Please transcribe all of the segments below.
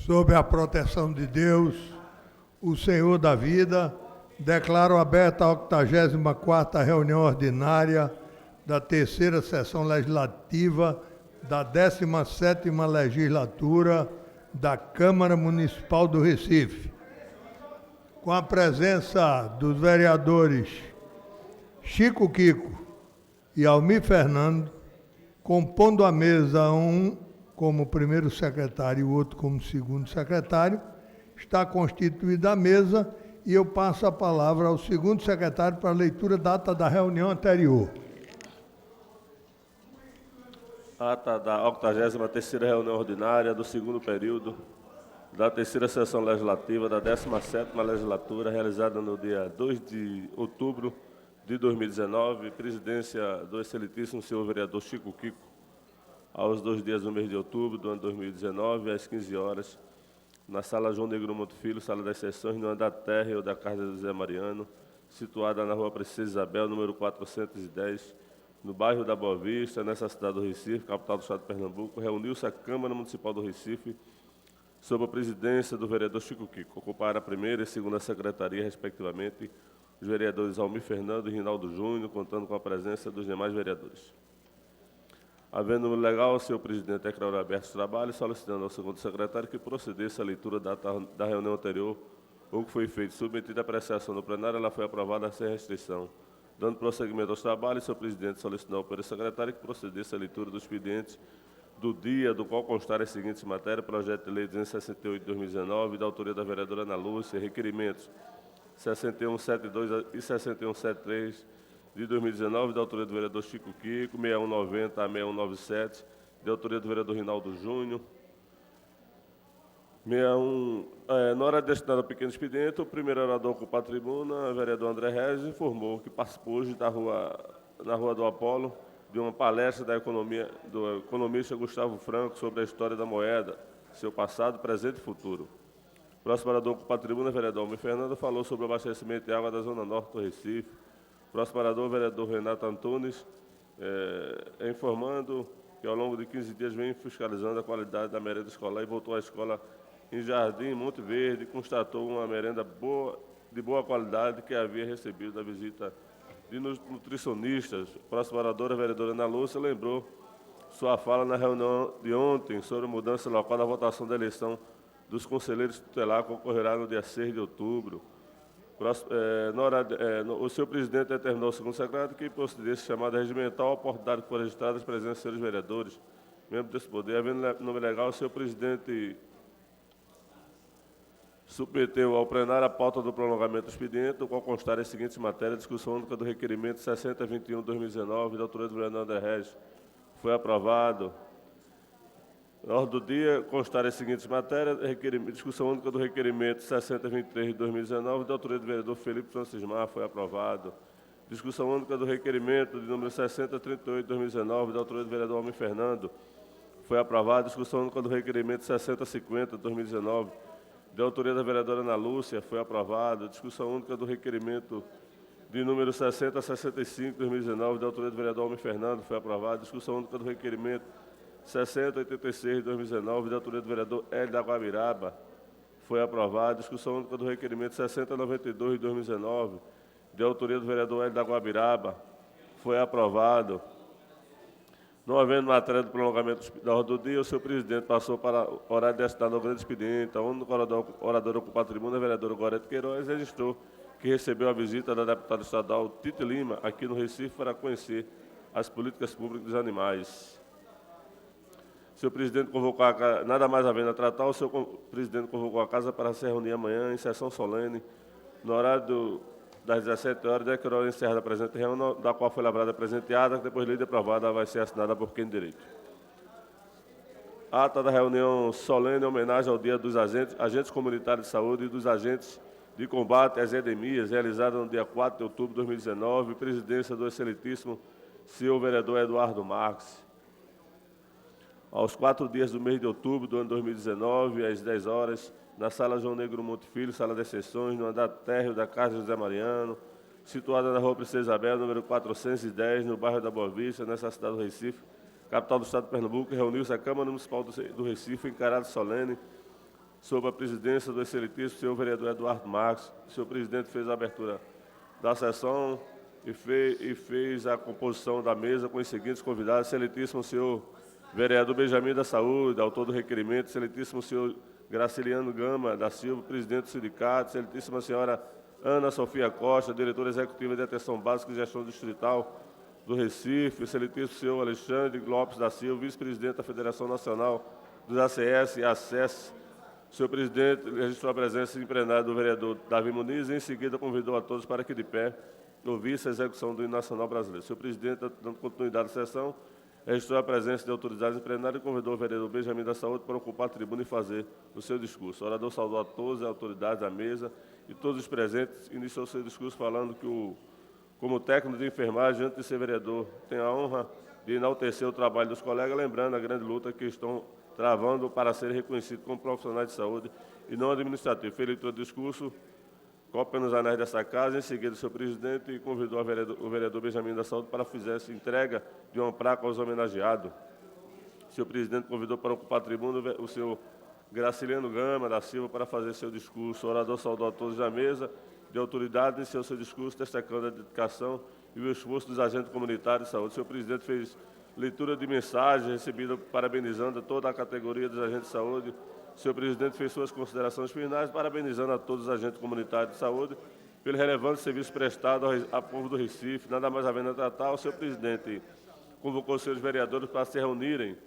Sob a proteção de Deus, o Senhor da vida, declaro aberta a 84ª reunião ordinária da terceira sessão legislativa da 17ª legislatura da Câmara Municipal do Recife. Com a presença dos vereadores Chico Kiko e Almir Fernando, compondo a mesa, um como primeiro secretário e o outro como segundo secretário, está constituída a mesa e eu passo a palavra ao segundo secretário para a leitura da ata da reunião anterior. Ata da 83ª reunião ordinária do segundo período da terceira sessão legislativa da 17ª legislatura, realizada no dia 2 de outubro de 2019, presidência do excelentíssimo senhor vereador Chico Kiko, aos 2 dias do mês de outubro do ano 2019, às 15 horas, na Sala João Negro Monte Filho, Sala das Sessões, no andar térreo da Casa do Zé Mariano, situada na Rua Princesa Isabel, número 410, no bairro da Boa Vista, nessa cidade do Recife, capital do estado de Pernambuco, reuniu-se a Câmara Municipal do Recife, sob a presidência do vereador Chico Kiko. Ocuparam a primeira e segunda secretaria, respectivamente, os vereadores Almir Fernando e Rinaldo Júnior, contando com a presença dos demais vereadores. Havendo no legal, o senhor presidente declarou aberto os trabalhos, solicitando ao segundo secretário que procedesse à leitura da reunião anterior, ou que foi feito submetida à apreciação do plenário, ela foi aprovada sem restrição. Dando prosseguimento aos trabalhos, o senhor presidente solicitou ao primeiro secretário que procedesse à leitura dos expedientes do dia, do qual constar as seguintes matérias: projeto de lei 268 de 2019, da autoria da vereadora Ana Lúcia, requerimentos 6172 e 6173 de 2019, da autoria do vereador Chico Kiko, 6190 a 6197, de autoria do vereador Rinaldo Júnior. Na hora destinada ao pequeno expediente, o primeiro orador ocupou a tribuna, o vereador André Regis, informou que participou hoje na Rua do Apolo de uma palestra do economista Gustavo Franco sobre a história da moeda, seu passado, presente e futuro. O próximo orador ocupou a tribuna, o vereador Almir Fernando, falou sobre o abastecimento de água da Zona Norte do Recife. O próximo orador, o vereador Renato Antunes, informando que ao longo de 15 dias vem fiscalizando a qualidade da merenda escolar e voltou à escola em Jardim, Monte Verde, constatou uma merenda de boa qualidade que havia recebido da visita de nutricionistas. O próximo orador, a vereadora Ana Lúcia, lembrou sua fala na reunião de ontem sobre a mudança local da votação da eleição dos conselheiros tutelares, que ocorrerá no dia 6 de outubro. O senhor presidente determinou ao segundo secretário que procedesse chamada regimental a oportunidade que for registrada as presenças dos senhores vereadores, membros desse poder. Havendo nome legal, o senhor presidente submeteu ao plenário a pauta do prolongamento do expediente, do qual constar as seguintes matérias: discussão única do requerimento 6021-2019, da autoria do vereador André Regis, foi aprovado. Na ordem do dia, constar as seguintes matérias: discussão única do requerimento 6023 de 2019, da autoria do vereador Felipe Francismar, foi aprovado. Discussão única do requerimento de número 6038 de 2019, da autoria do vereador Almir Fernando, foi aprovado. Discussão única do requerimento 6050 de 2019, da autoria da vereadora Ana Lúcia, foi aprovado. Discussão única do requerimento de número 6065 de 2019, da autoria do vereador Almir Fernando, foi aprovado. Discussão única do requerimento 6086 de 2019, da autoria do vereador Hélio da Guabiraba, foi aprovado. Discussão única do requerimento 6092 de 2019, da autoria do vereador Hélio da Guabiraba, foi aprovado. Não havendo matéria do prolongamento da ordem do dia, o senhor presidente passou para o horário destinado ao grande expediente. A única oradora ocupa a tribuna, a vereadora Gorete Queiroz, registrou que recebeu a visita da deputada estadual Tite Lima, aqui no Recife, para conhecer as políticas públicas dos animais. O senhor presidente convocou nada mais havendo a tratar, o senhor presidente convocou a casa para se reunir amanhã em sessão solene, no horário das 17 horas, declarou encerrada a presente reunião, da qual foi lavrada a presente ata, que depois de lei aprovada vai ser assinada por quem de direito. Ata da reunião solene em homenagem ao Dia dos Agentes Comunitários de Saúde e dos Agentes de Combate às Endemias, realizada no dia 4 de outubro de 2019, presidência do excelentíssimo senhor vereador Eduardo Marques. Aos 4 dias do mês de outubro do ano 2019, às 10 horas, na Sala João Negro Monte Filho, Sala das Sessões, no andar térreo da Casa José Mariano, situada na Rua Princesa Isabel, número 410, no bairro da Boa Vista, nessa cidade do Recife, capital do estado de Pernambuco, reuniu-se a Câmara Municipal do Recife em caráter solene sob a presidência do excelentíssimo senhor vereador Eduardo Marques. O senhor presidente fez a abertura da sessão e fez a composição da mesa com os seguintes convidados: excelentíssimo senhor vereador Benjamin da Saúde, autor do requerimento; excelentíssimo senhor Graciliano Gama da Silva, presidente do sindicato; excelentíssima senhora Ana Sofia Costa, diretora executiva de Atenção Básica e Gestão Distrital do Recife; excelentíssimo senhor Alexandre Lopes da Silva, vice-presidente da Federação Nacional dos ACS e ACES. Senhor presidente, registrou a presença em plenário do vereador Davi Muniz e, em seguida, convidou a todos para que, de pé, ouvisse a execução do hino nacional brasileiro. Senhor presidente, dando continuidade à sessão, registrou a presença de autoridades em plenário e convidou o vereador Benjamin da Saúde para ocupar a tribuna e fazer o seu discurso. O orador saudou a todos as autoridades da mesa e todos os presentes, iniciou seu discurso falando que, como técnico de enfermagem, antes de ser vereador, tem a honra de enaltecer o trabalho dos colegas, lembrando a grande luta que estão travando para serem reconhecidos como profissionais de saúde e não administrativos. Fez leitura do discurso, cópia nos anais dessa casa. Em seguida, o senhor presidente convidou o vereador Benjamin da Saúde para fazer essa entrega de uma placa aos homenageados. O senhor presidente convidou para ocupar a tribuna o senhor Graciliano Gama da Silva para fazer seu discurso. O orador saudou a todos da mesa de autoridade, iniciou seu discurso destacando a dedicação e o esforço dos agentes comunitários de saúde. O senhor presidente fez leitura de mensagem recebida parabenizando toda a categoria dos agentes de saúde. O senhor presidente fez suas considerações finais, parabenizando a todos os agentes comunitários de saúde pelo relevante serviço prestado ao povo do Recife. Nada mais havendo a tratar, o senhor presidente convocou os senhores vereadores para se reunirem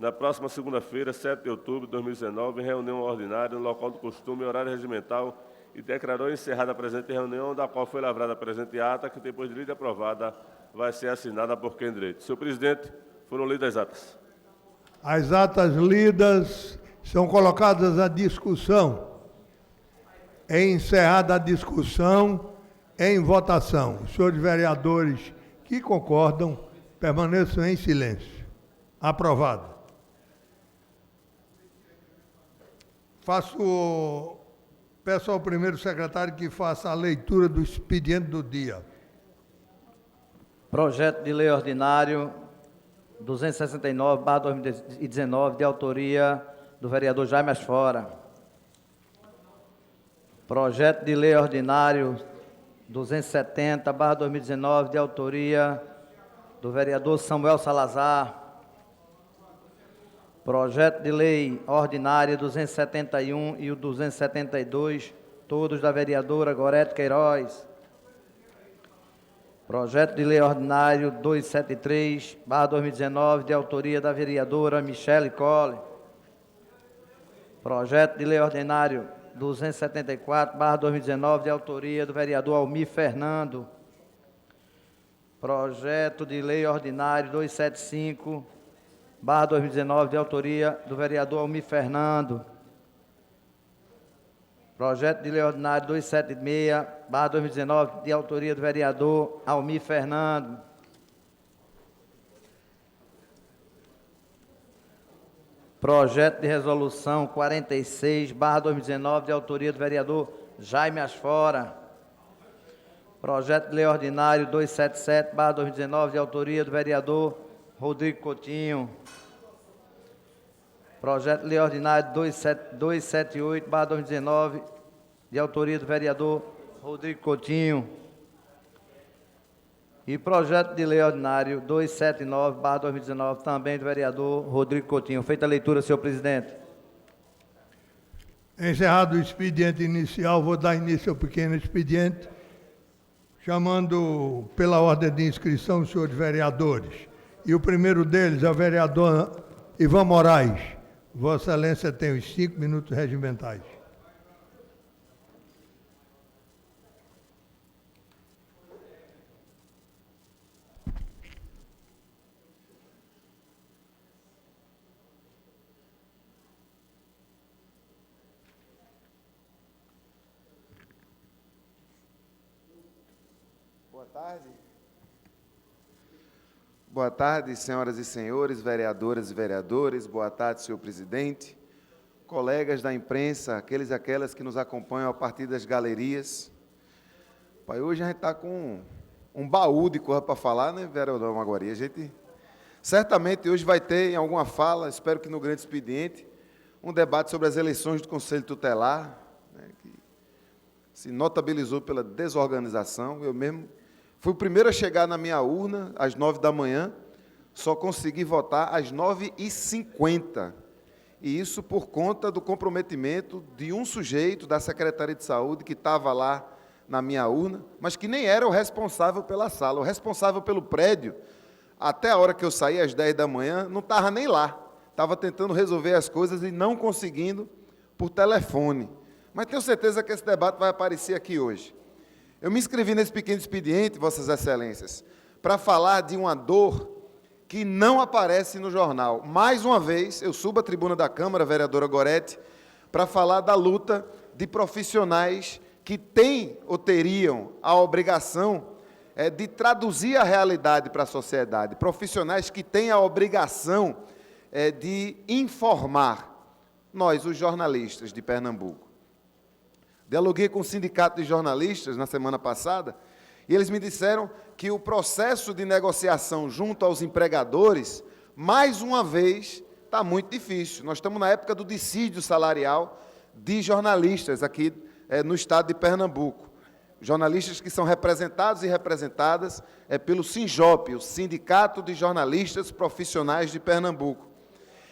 na próxima segunda-feira, 7 de outubro de 2019, em reunião ordinária, no local do costume e horário regimental, e declarou encerrada a presente reunião, da qual foi lavrada a presente ata, que, depois de lida aprovada, vai ser assinada por quem direito. Senhor presidente, foram lidas as atas. As atas lidas são colocadas à discussão. É encerrada a discussão, em votação. Os senhores vereadores que concordam permaneçam em silêncio. Aprovado. Peço ao primeiro secretário que faça a leitura do expediente do dia. Projeto de lei ordinário 269/2019, de autoria do vereador Jaime Asfora. Projeto de lei ordinário 270/2019, de autoria do vereador Samuel Salazar. Projeto de lei ordinário 271 e o 272, todos da vereadora Gorete Queiroz. Projeto de lei ordinário 273/2019, de autoria da vereadora Michele Colle. Projeto de lei ordinário 274/2019, de autoria do vereador Almir Fernando. Projeto de lei ordinário 275/2019, de autoria do vereador Almir Fernando. Projeto de lei ordinário 276/2019, de autoria do vereador Almir Fernando. Projeto de resolução 46/2019, de autoria do vereador Jaime Asfora. Projeto de lei ordinário 277/2019, de autoria do vereador Rodrigo Coutinho. Projeto de lei ordinário 278/2019, de autoria do vereador Rodrigo Coutinho. E projeto de lei ordinário 279/2019, também do vereador Rodrigo Coutinho. Feita a leitura, senhor presidente. Encerrado o expediente inicial, vou dar início ao pequeno expediente, chamando pela ordem de inscrição os senhores vereadores. E o primeiro deles é o vereador Ivan Moraes. Vossa Excelência tem os 5 minutos regimentais. Boa tarde. Boa tarde, senhoras e senhores, vereadoras e vereadores. Boa tarde, senhor presidente, colegas da imprensa, aqueles e aquelas que nos acompanham a partir das galerias. Pai, hoje a gente está com um baú de coisa para falar, né, vereador Maguari? A gente certamente hoje vai ter em alguma fala, espero que no grande expediente, um debate sobre as eleições do Conselho Tutelar, né, que se notabilizou pela desorganização. Eu mesmo fui o primeiro a chegar na minha urna às 9 da manhã, só consegui votar às 9h50. E isso por conta do comprometimento de um sujeito da Secretaria de Saúde que estava lá na minha urna, mas que nem era o responsável pela sala. O responsável pelo prédio, até a hora que eu saí, às 10 da manhã, não estava nem lá. Estava tentando resolver as coisas e não conseguindo por telefone. Mas tenho certeza que esse debate vai aparecer aqui hoje. Eu me inscrevi nesse pequeno expediente, Vossas Excelências, para falar de uma dor que não aparece no jornal. Mais uma vez, eu subo à tribuna da Câmara, vereadora Gorete, para falar da luta de profissionais que têm ou teriam a obrigação de traduzir a realidade para a sociedade, profissionais que têm a obrigação de informar nós, os jornalistas de Pernambuco. Dialoguei com o Sindicato de Jornalistas na semana passada e eles me disseram que o processo de negociação junto aos empregadores, mais uma vez, está muito difícil. Nós estamos na época do dissídio salarial de jornalistas aqui no estado de Pernambuco. Jornalistas que são representados e representadas pelo SINJOP, o Sindicato de Jornalistas Profissionais de Pernambuco.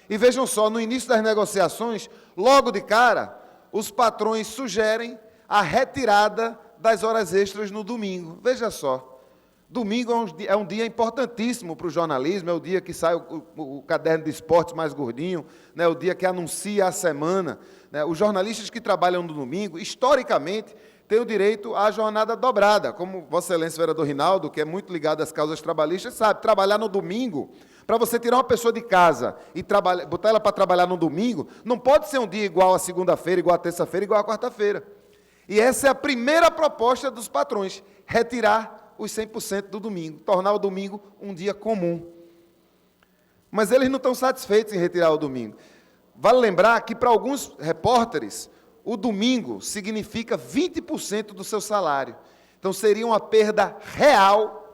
E vejam só, no início das negociações, logo de cara, os patrões sugerem a retirada das horas extras no domingo. Veja só, domingo é um dia importantíssimo para o jornalismo, é o dia que sai o caderno de esportes mais gordinho, né, o dia que anuncia a semana. Né, os jornalistas que trabalham no domingo, historicamente, têm o direito à jornada dobrada, como Vossa Excelência, vereador Rinaldo, que é muito ligado às causas trabalhistas, sabe, trabalhar no domingo, para você tirar uma pessoa de casa e botar ela para trabalhar no domingo, não pode ser um dia igual a segunda-feira, igual a terça-feira, igual a quarta-feira. E essa é a primeira proposta dos patrões, retirar os 100% do domingo, tornar o domingo um dia comum. Mas eles não estão satisfeitos em retirar o domingo. Vale lembrar que, para alguns repórteres, o domingo significa 20% do seu salário. Então, seria uma perda real,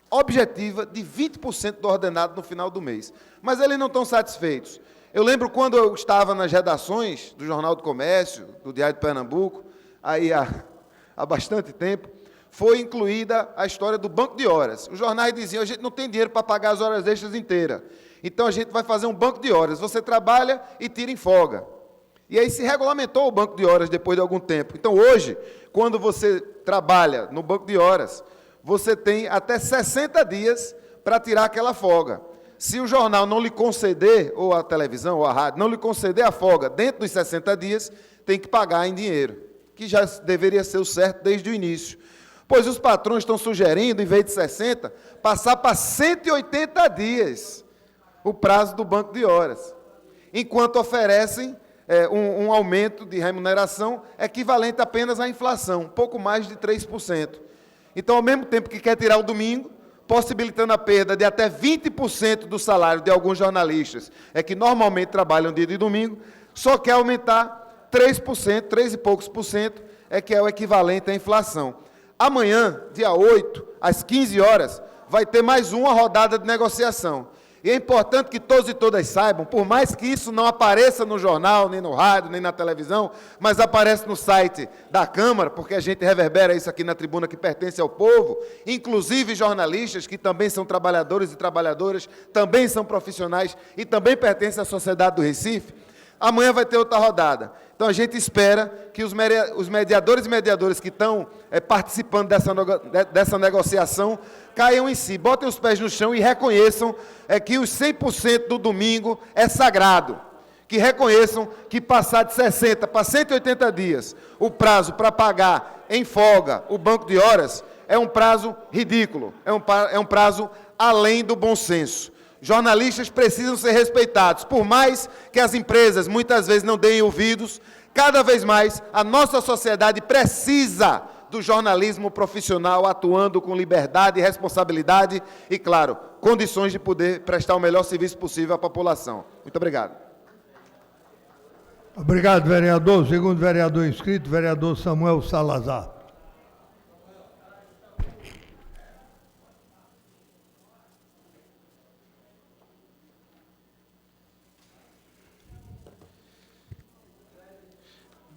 objetiva, de 20% do ordenado no final do mês. Mas eles não estão satisfeitos. Eu lembro quando eu estava nas redações do Jornal do Comércio, do Diário de Pernambuco, aí há bastante tempo, foi incluída a história do banco de horas. Os jornais diziam, a gente não tem dinheiro para pagar as horas extras inteiras, então a gente vai fazer um banco de horas, você trabalha e tira em folga. E aí se regulamentou o banco de horas depois de algum tempo. Então hoje, quando você trabalha no banco de horas, você tem até 60 dias para tirar aquela folga. Se o jornal não lhe conceder, ou a televisão, ou a rádio, não lhe conceder a folga dentro dos 60 dias, tem que pagar em dinheiro, que já deveria ser o certo desde o início. Pois os patrões estão sugerindo, em vez de 60, passar para 180 dias o prazo do banco de horas, enquanto oferecem um aumento de remuneração equivalente apenas à inflação, pouco mais de 3%. Então, ao mesmo tempo que quer tirar o domingo, possibilitando a perda de até 20% do salário de alguns jornalistas, que normalmente trabalham dia de domingo, só quer aumentar 3%, 3 e poucos por cento, que é o equivalente à inflação. Amanhã, dia 8, às 15 horas, vai ter mais uma rodada de negociação. E é importante que todos e todas saibam, por mais que isso não apareça no jornal, nem no rádio, nem na televisão, mas aparece no site da Câmara, porque a gente reverbera isso aqui na tribuna que pertence ao povo, inclusive jornalistas que também são trabalhadores e trabalhadoras, também são profissionais e também pertencem à sociedade do Recife. Amanhã vai ter outra rodada. Então, a gente espera que os mediadores e mediadoras que estão participando dessa negociação caiam em si, botem os pés no chão e reconheçam que os 100% do domingo é sagrado. Que reconheçam que passar de 60 para 180 dias o prazo para pagar em folga o banco de horas é um prazo ridículo, é um prazo além do bom senso. Jornalistas precisam ser respeitados, por mais que as empresas muitas vezes não deem ouvidos, cada vez mais a nossa sociedade precisa do jornalismo profissional atuando com liberdade e responsabilidade e, claro, condições de poder prestar o melhor serviço possível à população. Muito obrigado. Obrigado, vereador. O segundo vereador inscrito, vereador Samuel Salazar.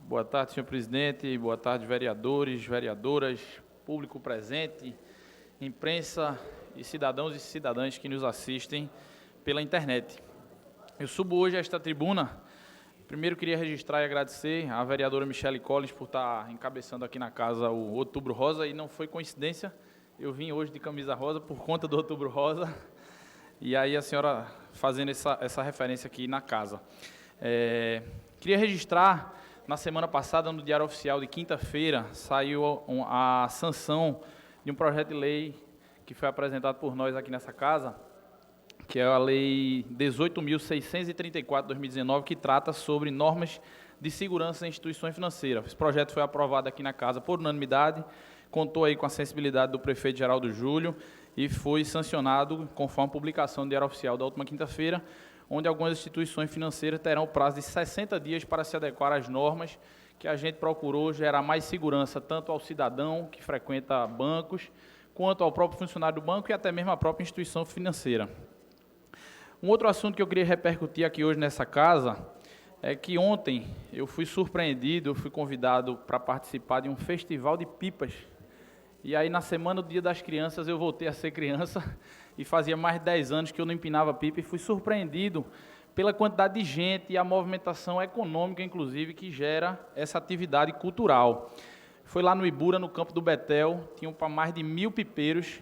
Boa tarde, senhor presidente. Boa tarde, vereadores, vereadoras, público presente, imprensa e cidadãos e cidadãs que nos assistem pela internet. Eu subo hoje a esta tribuna. Primeiro, queria registrar e agradecer à vereadora Michele Collins por estar encabeçando aqui na casa o Outubro Rosa, e não foi coincidência, eu vim hoje de camisa rosa por conta do Outubro Rosa, e aí a senhora fazendo essa referência aqui na casa. Queria registrar, na semana passada, no Diário Oficial de quinta-feira, saiu a sanção de um projeto de lei que foi apresentado por nós aqui nessa casa, que é a Lei 18.634 de 2019, que trata sobre normas de segurança em instituições financeiras. Esse projeto foi aprovado aqui na casa por unanimidade, contou aí com a sensibilidade do prefeito Geraldo Júlio e foi sancionado conforme a publicação do Diário Oficial da última quinta-feira, onde algumas instituições financeiras terão o prazo de 60 dias para se adequar às normas, que a gente procurou gerar mais segurança tanto ao cidadão que frequenta bancos, quanto ao próprio funcionário do banco e até mesmo à própria instituição financeira. Um outro assunto que eu queria repercutir aqui hoje nessa casa é que ontem eu fui surpreendido, eu fui convidado para participar de um festival de pipas. E aí, na semana do Dia das Crianças, eu voltei a ser criança e fazia mais de 10 anos que eu não empinava pipa e fui surpreendido pela quantidade de gente e a movimentação econômica, inclusive, que gera essa atividade cultural. Foi lá no Ibura, no campo do Betel, tinham para mais de 1000 pipeiros.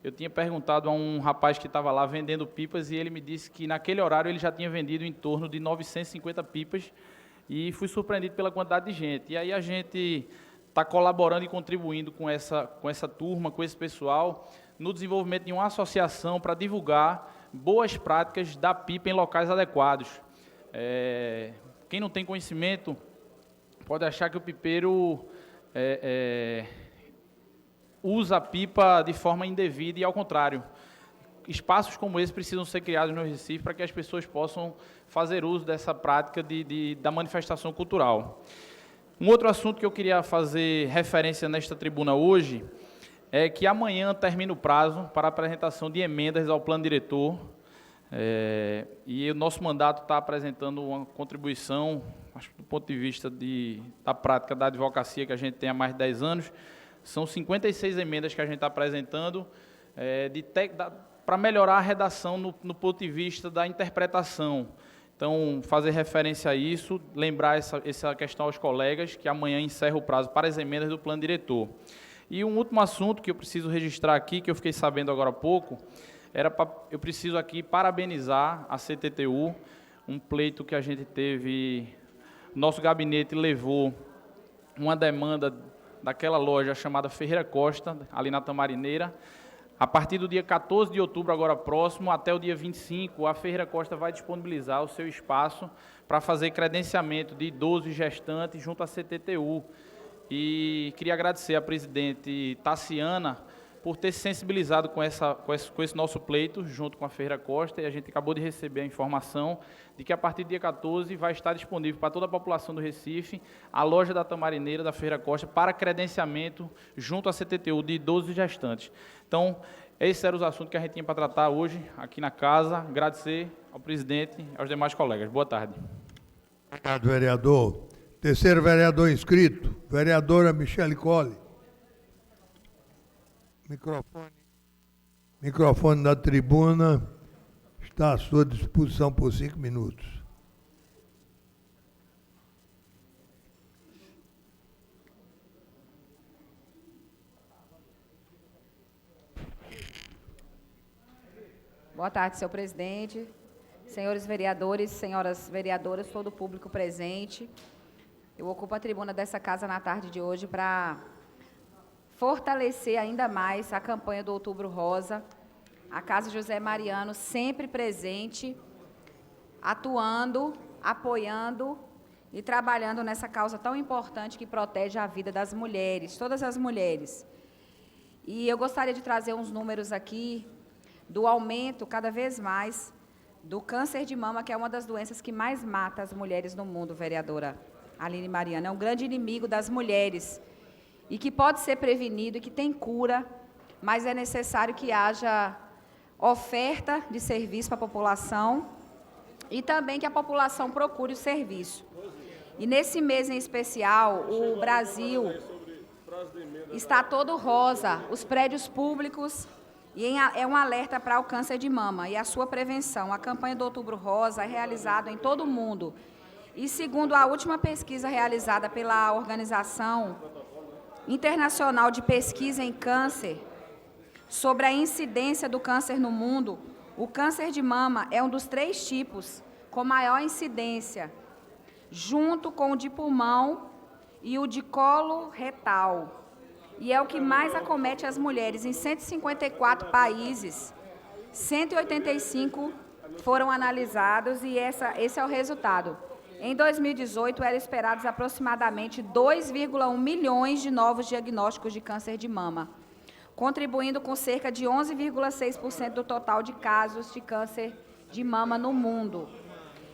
Eu tinha perguntado a um rapaz que estava lá vendendo pipas e ele me disse que naquele horário ele já tinha vendido em torno de 950 pipas e fui surpreendido pela quantidade de gente. E aí a gente está colaborando e contribuindo com essa turma, com esse pessoal, no desenvolvimento de uma associação para divulgar boas práticas da pipa em locais adequados. Quem não tem conhecimento pode achar que o pipeiro usa a pipa de forma indevida e, ao contrário, espaços como esse precisam ser criados no Recife para que as pessoas possam fazer uso dessa prática da manifestação cultural. Um outro assunto que eu queria fazer referência nesta tribuna hoje é que amanhã termina o prazo para a apresentação de emendas ao plano diretor, e o nosso mandato está apresentando uma contribuição, acho que do ponto de vista da prática da advocacia que a gente tem há mais de 10 anos, são 56 emendas que a gente está apresentando para melhorar a redação no ponto de vista da interpretação. Então, fazer referência a isso, lembrar essa questão aos colegas, que amanhã encerra o prazo para as emendas do plano diretor. E um último assunto que eu preciso registrar aqui, que eu fiquei sabendo agora há pouco, eu preciso aqui parabenizar a CTTU, um pleito que a gente teve, nosso gabinete levou uma demanda daquela loja chamada Ferreira Costa, ali na Tamarineira. A partir do dia 14 de outubro, agora próximo, até o dia 25, a Ferreira Costa vai disponibilizar o seu espaço para fazer credenciamento de idosos e gestantes junto à CTTU. E queria agradecer à presidente Tassiana por ter se sensibilizado com esse nosso pleito, junto com a Ferreira Costa, e a gente acabou de receber a informação de que a partir do dia 14 vai estar disponível para toda a população do Recife a loja da Tamarineira, da Ferreira Costa, para credenciamento junto à CTTU de idosos e gestantes. Então, esses eram os assuntos que a gente tinha para tratar hoje aqui na casa. Agradecer ao presidente e aos demais colegas. Boa tarde. Obrigado, vereador. Terceiro vereador inscrito, vereadora Michele Collins. Microfone da tribuna está à sua disposição por 5 minutos. Boa tarde, senhor presidente, senhores vereadores, senhoras vereadoras, todo o público presente. Eu ocupo a tribuna dessa casa na tarde de hoje para fortalecer ainda mais a campanha do Outubro Rosa, a Casa José Mariano sempre presente, atuando, apoiando e trabalhando nessa causa tão importante que protege a vida das mulheres, todas as mulheres. E eu gostaria de trazer uns números aqui do aumento cada vez mais do câncer de mama, que é uma das doenças que mais mata as mulheres no mundo, vereadora Aline Mariana. É um grande inimigo das mulheres e que pode ser prevenido e que tem cura, mas é necessário que haja oferta de serviço para a população e também que a população procure o serviço. E nesse mês em especial, o Brasil está todo rosa, os prédios públicos, e é um alerta para o câncer de mama e a sua prevenção. A campanha do Outubro Rosa é realizada em todo o mundo. E segundo a última pesquisa realizada pela Organização Internacional de Pesquisa em Câncer, sobre a incidência do câncer no mundo, o câncer de mama é um dos 3 tipos com maior incidência, junto com o de pulmão e o de colo retal. E é o que mais acomete as mulheres. Em 154 países, 185 foram analisados e esse é o resultado. Em 2018, eram esperados aproximadamente 2,1 milhões de novos diagnósticos de câncer de mama, contribuindo com cerca de 11,6% do total de casos de câncer de mama no mundo.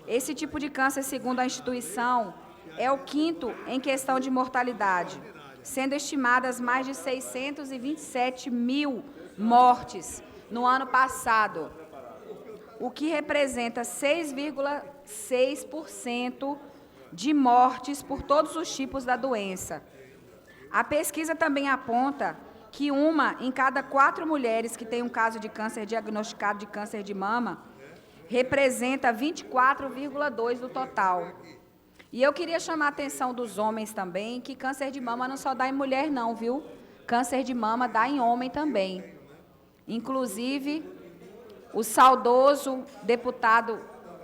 Esse tipo de câncer, segundo a instituição, é o 5º em questão de mortalidade, sendo estimadas mais de 627 mil mortes no ano passado, o que representa 6,6% de mortes por todos os tipos da doença. A pesquisa também aponta que 1 em cada 4 mulheres que tem um caso de câncer diagnosticado de câncer de mama representa 24,2% do total. E eu queria chamar a atenção dos homens também, que câncer de mama não só dá em mulher não, viu? Câncer de mama dá em homem também. Inclusive, o saudoso deputado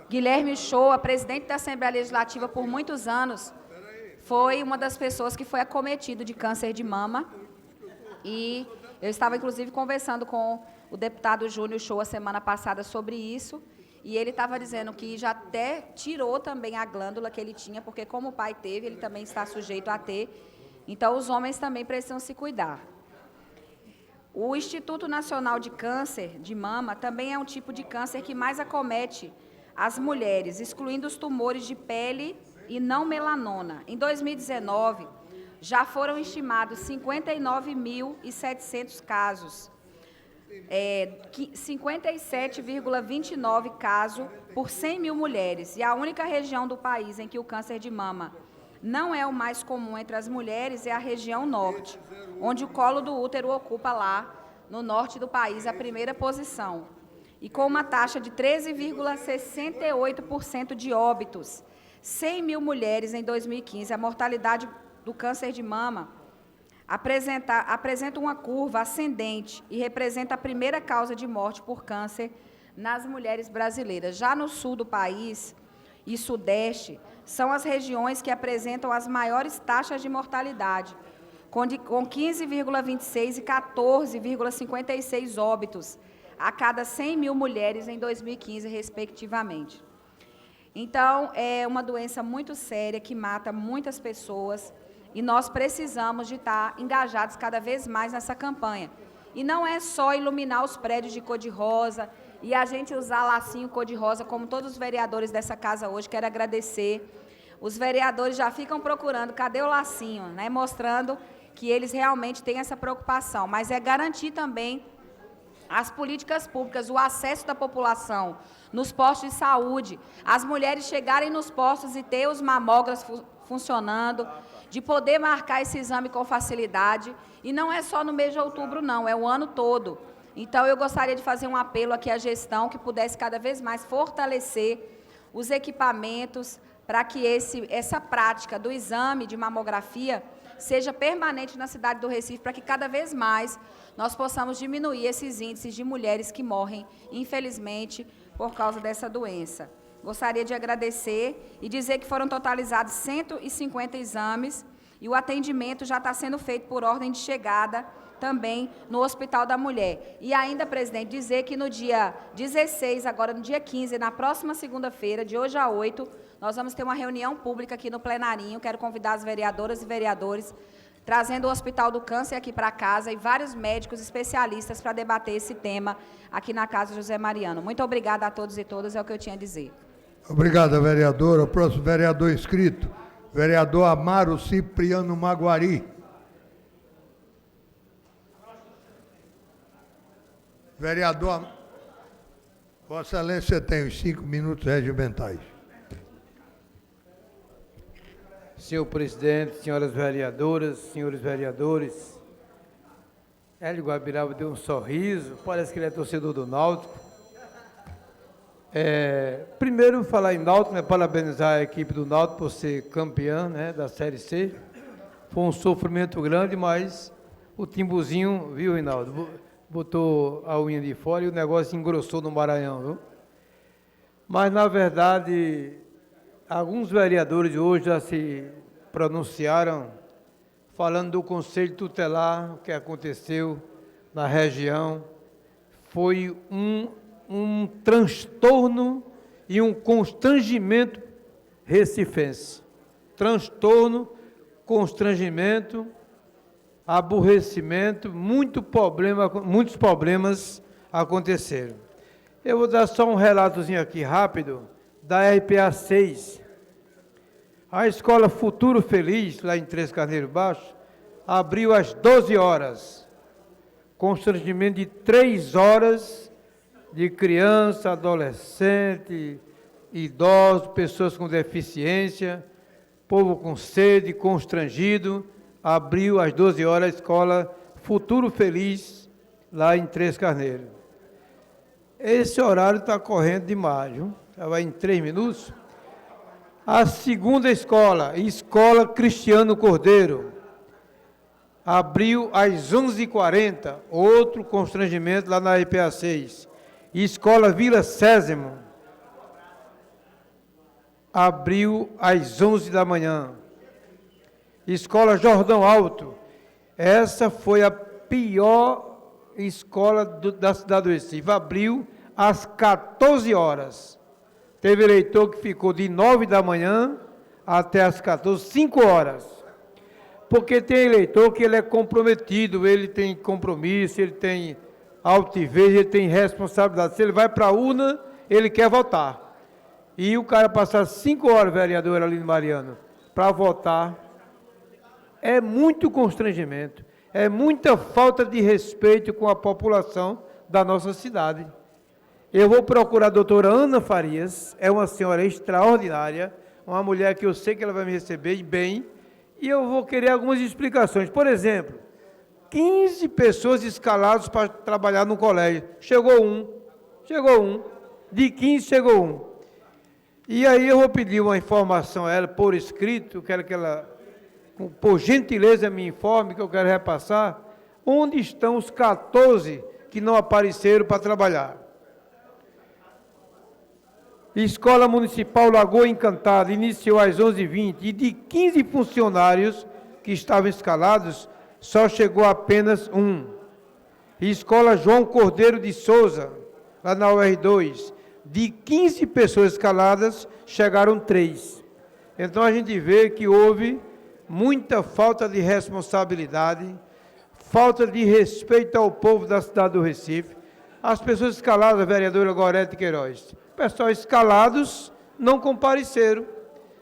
Guilherme Shoa, presidente da Assembleia Legislativa por muitos anos, foi uma das pessoas que foi acometido de câncer de mama. E eu estava, inclusive, conversando com o deputado Júnior Shoa semana passada sobre isso, e ele estava dizendo que já até tirou também a glândula que ele tinha, porque como o pai teve, ele também está sujeito a ter. Então, os homens também precisam se cuidar. O Instituto Nacional de Câncer de Mama também é um tipo de câncer que mais acomete as mulheres, excluindo os tumores de pele e não melanoma. Em 2019, já foram estimados 59.700 casos, 57,29 casos por 100 mil mulheres. E a única região do país em que o câncer de mama não é o mais comum entre as mulheres é a região norte, onde o colo do útero ocupa lá, no norte do país, a primeira posição. E com uma taxa de 13,68% de óbitos, 100 mil mulheres em 2015, a mortalidade do câncer de mama apresenta uma curva ascendente e representa a primeira causa de morte por câncer nas mulheres brasileiras. Já no sul do país e sudeste, são as regiões que apresentam as maiores taxas de mortalidade, com 15,26 e 14,56 óbitos a cada 100 mil mulheres em 2015, respectivamente. Então, é uma doença muito séria que mata muitas pessoas e nós precisamos de estar engajados cada vez mais nessa campanha. E não é só iluminar os prédios de cor-de-rosa e a gente usar lacinho cor-de-rosa, como todos os vereadores dessa casa hoje. Quero agradecer. Os vereadores já ficam procurando, cadê o lacinho, né? Mostrando que eles realmente têm essa preocupação. Mas é garantir também as políticas públicas, o acesso da população nos postos de saúde, as mulheres chegarem nos postos e ter os mamógrafos funcionando, de poder marcar esse exame com facilidade. E não é só no mês de outubro, não, é o ano todo. Então, eu gostaria de fazer um apelo aqui à gestão que pudesse cada vez mais fortalecer os equipamentos para que essa prática do exame de mamografia seja permanente na cidade do Recife, para que cada vez mais nós possamos diminuir esses índices de mulheres que morrem, infelizmente, por causa dessa doença. Gostaria de agradecer e dizer que foram totalizados 150 exames e o atendimento já está sendo feito por ordem de chegada também no Hospital da Mulher. E ainda, presidente, dizer que no dia 16, agora no dia 15, na próxima segunda-feira, de hoje a 8, nós vamos ter uma reunião pública aqui no plenarinho. Quero convidar as vereadoras e vereadores, trazendo o Hospital do Câncer aqui para casa e vários médicos especialistas para debater esse tema aqui na Casa José Mariano. Muito obrigada a todos e todas, é o que eu tinha a dizer. Obrigado, vereadora. O próximo vereador inscrito, vereador Amaro Cipriano Maguari. Vereador, Vossa Excelência tem os 5 minutos regimentais. Senhor presidente, senhoras vereadoras, senhores vereadores, Hélio Guabiraba deu um sorriso, parece que ele é torcedor do Náutico. Primeiro, falar em Náutico, né, parabenizar a equipe do Náutico por ser campeã, né, da Série C. Foi um sofrimento grande, mas o Timbuzinho, viu, Reinaldo, botou a unha de fora e o negócio engrossou no Maranhão, viu? Mas, na verdade, alguns vereadores hoje já se pronunciaram falando do Conselho Tutelar, o que aconteceu na região. Foi um transtorno e um constrangimento recifense. Transtorno, constrangimento, aborrecimento, muitos problemas aconteceram. Eu vou dar só um relatozinho aqui rápido da RPA 6. A Escola Futuro Feliz, lá em Três Carneiros Baixo, abriu às 12 horas. Constrangimento de 3 horas de criança, adolescente, idosos, pessoas com deficiência, povo com sede, constrangido. Abriu às 12 horas a Escola Futuro Feliz, lá em Três Carneiros. Esse horário está correndo demais, viu? Já vai em 3 minutos. A segunda escola, Escola Cristiano Cordeiro, abriu às 11h40, outro constrangimento lá na IPA 6. Escola Vila Sésamo, abriu às 11 da manhã. Escola Jordão Alto, essa foi a pior escola da cidade do Recife, abriu às 14 horas. Teve eleitor que ficou de 9 da manhã até às 14, 5 horas. Porque tem eleitor que ele é comprometido, ele tem compromisso, ele tem altivez, ele tem responsabilidade. Se ele vai para a urna, ele quer votar. E o cara passar 5 horas, vereador Aline Mariano, para votar, é muito constrangimento, é muita falta de respeito com a população da nossa cidade. Eu vou procurar a doutora Ana Farias, é uma senhora extraordinária, uma mulher que eu sei que ela vai me receber bem, e eu vou querer algumas explicações. Por exemplo, 15 pessoas escaladas para trabalhar no colégio, chegou um, de 15 chegou um. E aí eu vou pedir uma informação a ela por escrito, quero que ela, por gentileza, me informe, que eu quero repassar, onde estão os 14 que não apareceram para trabalhar. Escola Municipal Lagoa Encantada iniciou às 11h20 e de 15 funcionários que estavam escalados, só chegou apenas um. Escola João Cordeiro de Souza, lá na UR2, de 15 pessoas escaladas, chegaram 3. Então a gente vê que houve muita falta de responsabilidade, falta de respeito ao povo da cidade do Recife. As pessoas escaladas, a vereadora Gorete Queiroz, pessoal escalados não compareceram.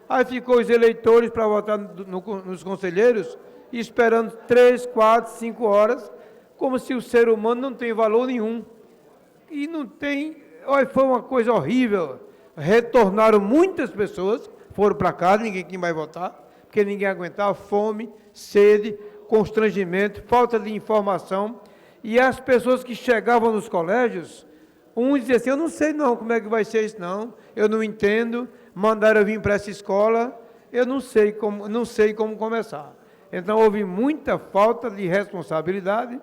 Aí ficou os eleitores para votar nos conselheiros, esperando 3, 4, 5 horas, como se o ser humano não tem valor nenhum. E não tem... Olha, foi uma coisa horrível. Retornaram muitas pessoas, foram para casa, ninguém quem vai votar, porque ninguém aguentava fome, sede, constrangimento, falta de informação. E as pessoas que chegavam nos colégios, uns diziam assim, eu não sei não como é que vai ser isso não, eu não entendo, mandaram eu vir para essa escola, eu não sei como começar. Então houve muita falta de responsabilidade,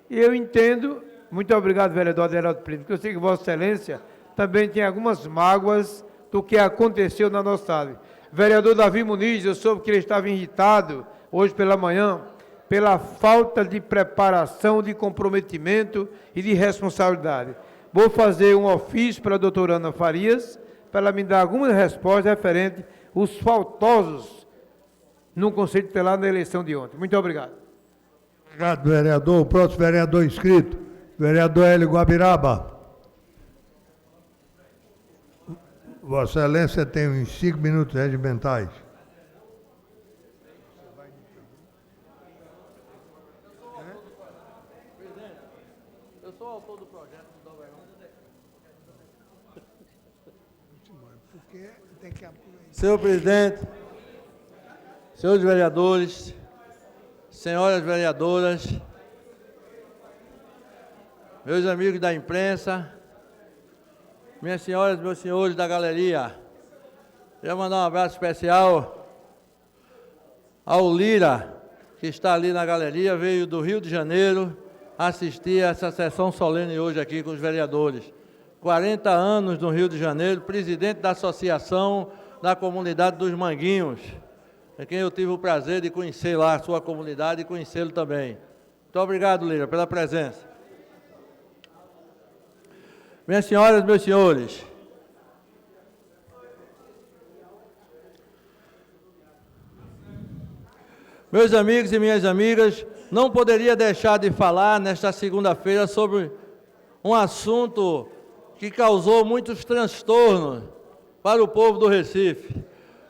e eu entendo, muito obrigado, vereador Aderaldo Primo, porque eu sei que Vossa Excelência também tem algumas mágoas do que aconteceu na nossa cidade. Vereador Davi Muniz, eu soube que ele estava irritado hoje pela manhã, pela falta de preparação, de comprometimento e de responsabilidade. Vou fazer um ofício para a doutora Ana Farias, para ela me dar algumas respostas referentes aos faltosos no Conselho Tutelar na eleição de ontem. Muito obrigado. Obrigado, vereador. O próximo vereador inscrito, vereador Hélio Guabiraba. Vossa Excelência tem uns 5 minutos regimentais. Eu sou autor do projeto do Porque tem que... Senhor presidente, senhores vereadores, senhoras vereadoras, meus amigos da imprensa, minhas senhoras e meus senhores da galeria, queria mandar um abraço especial ao Lira, que está ali na galeria, veio do Rio de Janeiro assistir a essa sessão solene hoje aqui com os vereadores. 40 anos no Rio de Janeiro, presidente da Associação da Comunidade dos Manguinhos, a quem eu tive o prazer de conhecer lá a sua comunidade e conhecê-lo também. Muito obrigado, Lira, pela presença. Minhas senhoras, meus senhores, meus amigos e minhas amigas, não poderia deixar de falar nesta segunda-feira sobre um assunto que causou muitos transtornos para o povo do Recife.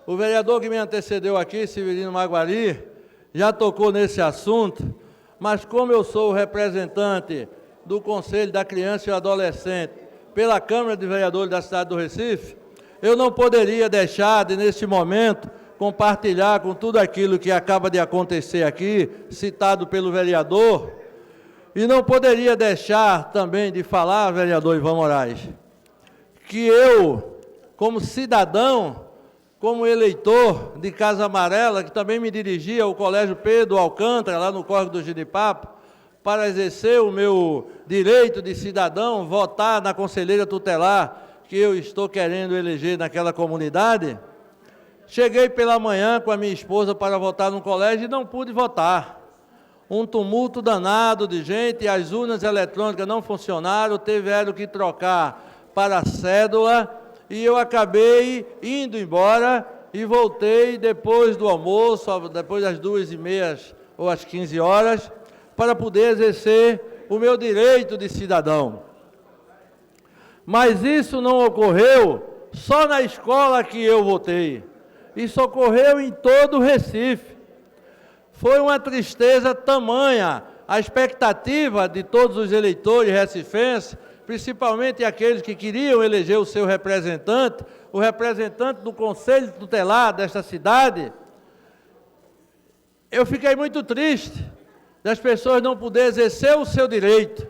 O vereador que me antecedeu aqui, Severino Maguari, já tocou nesse assunto, mas como eu sou o representante do Conselho da Criança e Adolescente pela Câmara de Vereadores da cidade do Recife, eu não poderia deixar de, neste momento, compartilhar com tudo aquilo que acaba de acontecer aqui, citado pelo vereador, e não poderia deixar também de falar, vereador Ivan Moraes, que eu, como cidadão, como eleitor de Casa Amarela, que também me dirigia ao Colégio Pedro Alcântara, lá no Córrego do Giripapo, para exercer o meu direito de cidadão, votar na conselheira tutelar que eu estou querendo eleger naquela comunidade, cheguei pela manhã com a minha esposa para votar no colégio e não pude votar. Um tumulto danado de gente, as urnas eletrônicas não funcionaram, tiveram que trocar para a cédula, e eu acabei indo embora e voltei depois do almoço, depois das 2h30 ou às 15 horas, para poder exercer o meu direito de cidadão. Mas isso não ocorreu só na escola que eu votei. Isso ocorreu em todo o Recife. Foi uma tristeza tamanha a expectativa de todos os eleitores recifenses, principalmente aqueles que queriam eleger o seu representante, o representante do Conselho Tutelar desta cidade. Eu fiquei muito triste das pessoas não poderem exercer o seu direito.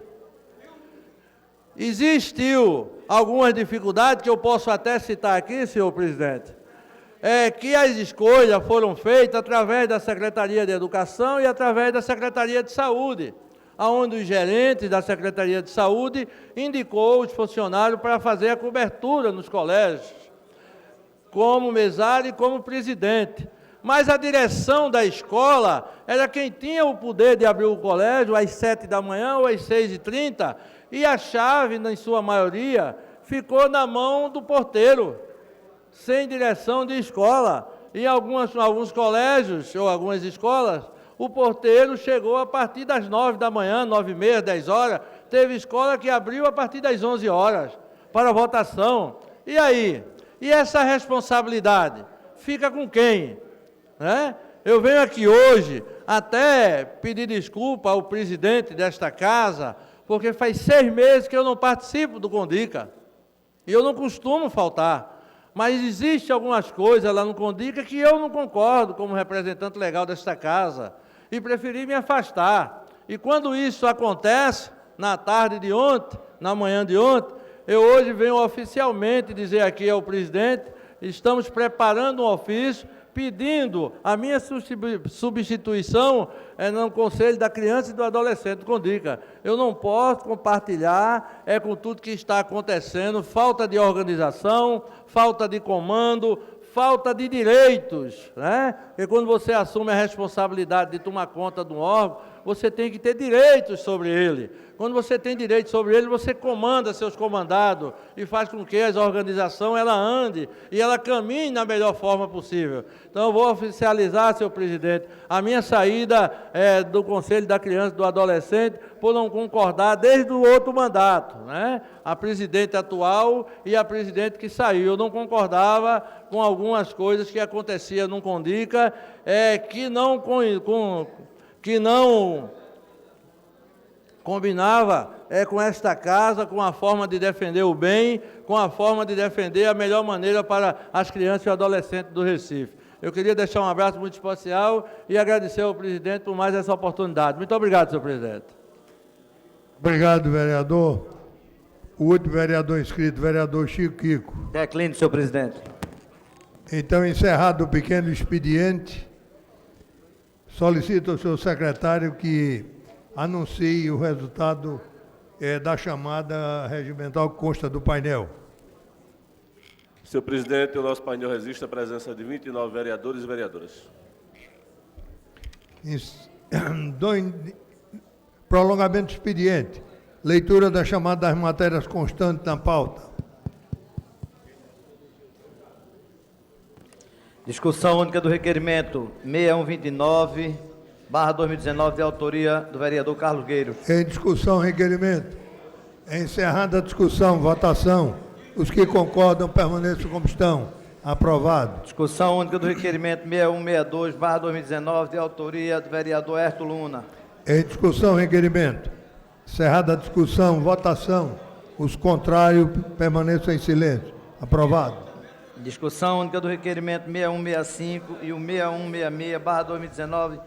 Existiu algumas dificuldades que eu posso até citar aqui, senhor presidente, que as escolhas foram feitas através da Secretaria de Educação e através da Secretaria de Saúde, onde os gerentes da Secretaria de Saúde indicou os funcionários para fazer a cobertura nos colégios, como mesário e como presidente. Mas a direção da escola era quem tinha o poder de abrir o colégio às 7 da manhã ou às 6h30, e a chave, em sua maioria, ficou na mão do porteiro, sem direção de escola. Em alguns colégios ou algumas escolas, o porteiro chegou a partir das 9 da manhã, 9h30, 10 horas. Teve escola que abriu a partir das 11 horas para votação. E aí? E essa responsabilidade fica com quem? Eu venho aqui hoje até pedir desculpa ao presidente desta casa, porque faz 6 meses que eu não participo do Condica. E eu não costumo faltar. Mas existem algumas coisas lá no Condica que eu não concordo como representante legal desta casa. E preferi me afastar. E quando isso acontece, na tarde de ontem, na manhã de ontem, eu hoje venho oficialmente dizer aqui ao presidente, estamos preparando um ofício pedindo a minha substituição no Conselho da Criança e do Adolescente do Condica. Eu não posso compartilhar com tudo que está acontecendo, falta de organização, falta de comando, falta de direitos, Porque quando você assume a responsabilidade de tomar conta de um órgão, você tem que ter direitos sobre ele. Quando você tem direitos sobre ele, você comanda seus comandados e faz com que a organização ela ande e ela caminhe da melhor forma possível. Então, eu vou oficializar, senhor presidente, a minha saída do Conselho da Criança e do Adolescente por não concordar desde o outro mandato, A presidente atual e a presidente que saiu. Eu não concordava com algumas coisas que aconteciam no Condica, que não combinava com esta casa, com a forma de defender o bem, com a forma de defender a melhor maneira para as crianças e adolescentes do Recife. Eu queria deixar um abraço muito especial e agradecer ao presidente por mais essa oportunidade. Muito obrigado, senhor presidente. Obrigado, vereador. O último vereador inscrito, vereador Chico Kiko. Declínio, senhor presidente. Então, encerrado o pequeno expediente, solicito ao senhor secretário que anuncie o resultado da chamada regimental que consta do painel. Senhor presidente, o nosso painel registra a presença de 29 vereadores e vereadoras. Prolongamento do expediente. Leitura da chamada das matérias constantes na pauta. Discussão única do requerimento 6129/2019, de autoria do vereador Carlos Gueiro. Em discussão, requerimento. Encerrada a discussão, votação. Os que concordam permaneçam como estão. Aprovado. Discussão única do requerimento 6162/2019, de autoria do vereador Hérto Luna. Em discussão, requerimento. Encerrada a discussão, votação. Os contrários permaneçam em silêncio. Aprovado. Discussão única do requerimento 6165 e o 6166/2019,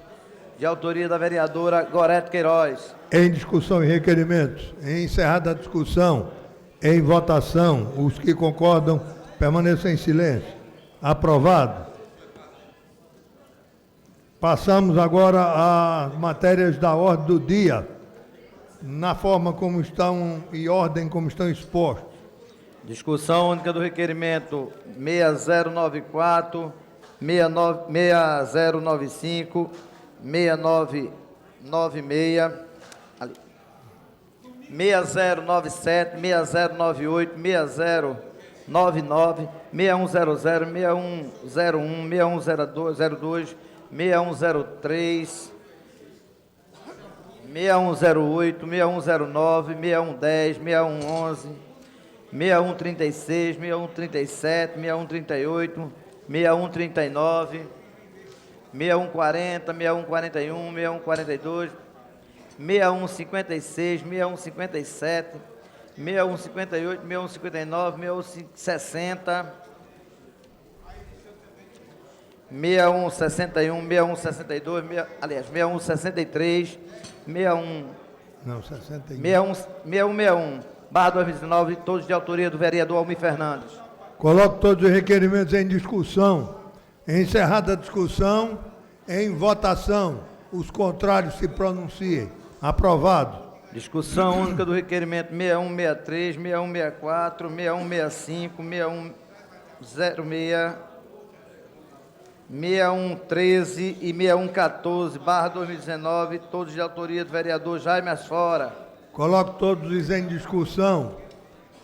de autoria da vereadora Gorete Queiroz. Em discussão e requerimentos. Encerrada a discussão, em votação. Os que concordam permaneçam em silêncio. Aprovado. Passamos agora às matérias da ordem do dia, na forma como estão, e ordem como estão expostos. Discussão única do requerimento 6094, 6095, 6996, 6097, 6098, 6099, 6100, 6101, 6102, 6103, 6108, 6109, 6110, 6111, 6136, 6137, 6138, 6139, 6140, 6141, 6142, 6156, 6157, 6158, 6159, 6160, 6161, 6162, aliás, 6163, 61... Não, 61. 6161/2019, todos de autoria do vereador Almir Fernandes. Coloco todos os requerimentos em discussão. Encerrada a discussão, em votação. Os contrários se pronunciem. Aprovado. Discussão única do requerimento 6163, 6164, 6165, 6106, 6113 e 6114/2019, todos de autoria do vereador Jaime Asfora. Coloco todos em discussão.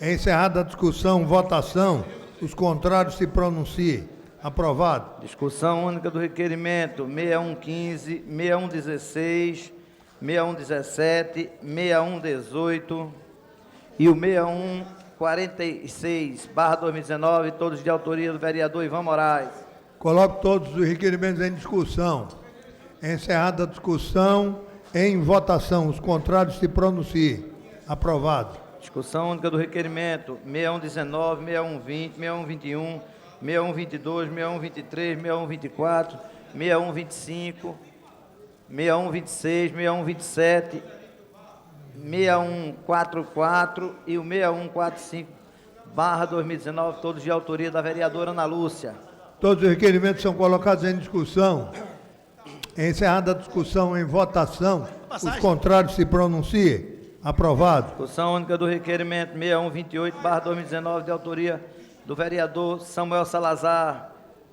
Encerrada a discussão, votação. Os contrários se pronunciem. Aprovado. Discussão única do requerimento 6115, 6116, 6117, 6118 e o 6146/2019, todos de autoria do vereador Ivan Moraes. Coloco todos os requerimentos em discussão. Encerrada a discussão, em votação. Os contrários se pronunciem. Aprovado. Discussão única do requerimento 6119, 6120, 6121, 6122, 6123, 6124, 6125, 6126, 6127, 6144 e o 6145/2019, todos de autoria da vereadora Ana Lúcia. Todos os requerimentos são colocados em discussão. Encerrada a discussão, em votação. Os contrários se pronunciem. Aprovado. Discussão única do requerimento 6128/2019, de autoria do vereador Samuel Salazar.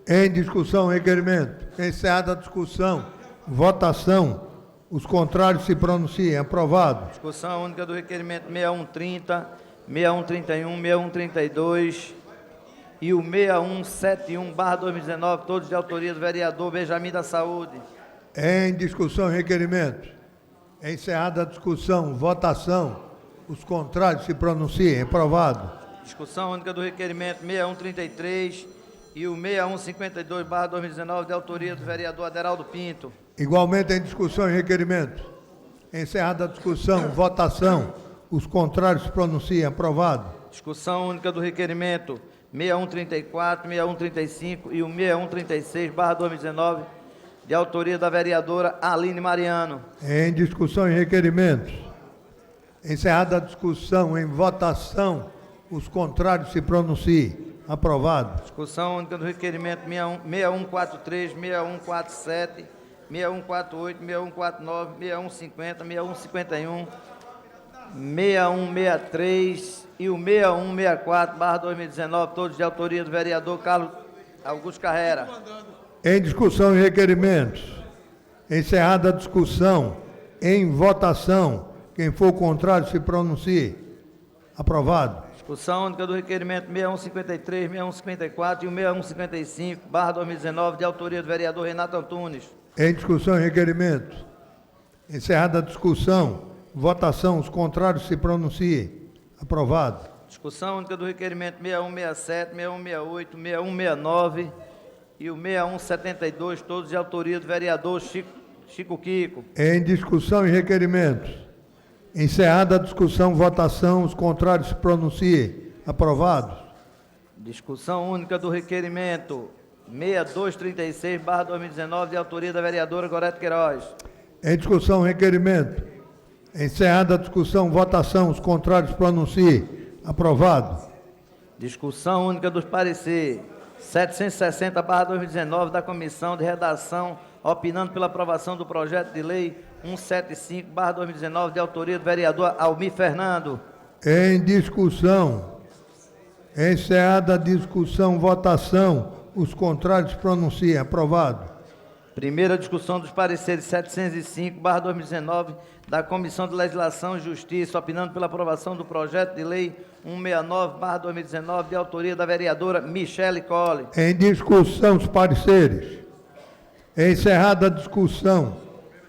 Em discussão, requerimento. Encerrada a discussão, votação. Os contrários se pronunciem. Aprovado. Discussão única do requerimento 6130, 6131, 6132 e o 6171/2019, todos de autoria do vereador Benjamin da Saúde. Em discussão, requerimento. Encerrada a discussão, votação. Os contrários se pronunciem. Aprovado. Discussão única do requerimento 6133 e o 6152/2019, de autoria do vereador Aderaldo Pinto. Igualmente em discussão e requerimento. Encerrada a discussão, votação. Os contrários se pronunciem. Aprovado. Discussão única do requerimento 6134, 6135 e o 6136/2019, de autoria da vereadora Aline Mariano. Em discussão e requerimentos. Encerrada a discussão, em votação, os contrários se pronunciem. Aprovado. Discussão única do requerimento 6143, 6147, 6148, 6149, 6150, 6151, 6163 e o 6164/2019, todos de autoria do vereador Carlos Augusto Carrera. Em discussão e requerimentos. Encerrada a discussão, em votação, quem for contrário se pronuncie. Aprovado. Discussão única do requerimento 6153, 6154 e o 6155/2019, de autoria do vereador Renato Antunes. Em discussão e requerimento. Encerrada a discussão, votação, os contrários se pronunciem. Aprovado. Discussão única do requerimento 6167, 6168, 6169 e o 6172, todos de autoria do vereador Chico Kiko. Em discussão e requerimentos. Encerrada a discussão, votação, os contrários se pronunciem. Aprovado. Discussão única do requerimento 6236/2019, de autoria da vereadora Gorete Queiroz. Em discussão, requerimento. Encerrada a discussão, votação, os contrários pronunciem. Aprovado. Discussão única dos pareceres 760/2019, da Comissão de Redação, opinando pela aprovação do projeto de lei 175/2019, de autoria do vereador Almir Fernando. Em discussão. Encerrada a discussão, votação, os contrários pronunciem. Aprovado. Primeira discussão dos pareceres 705/2019, da Comissão de Legislação e Justiça, opinando pela aprovação do projeto de lei 169/2019, de autoria da vereadora Michele Colli. Em discussão, os pareceres. Encerrada a discussão,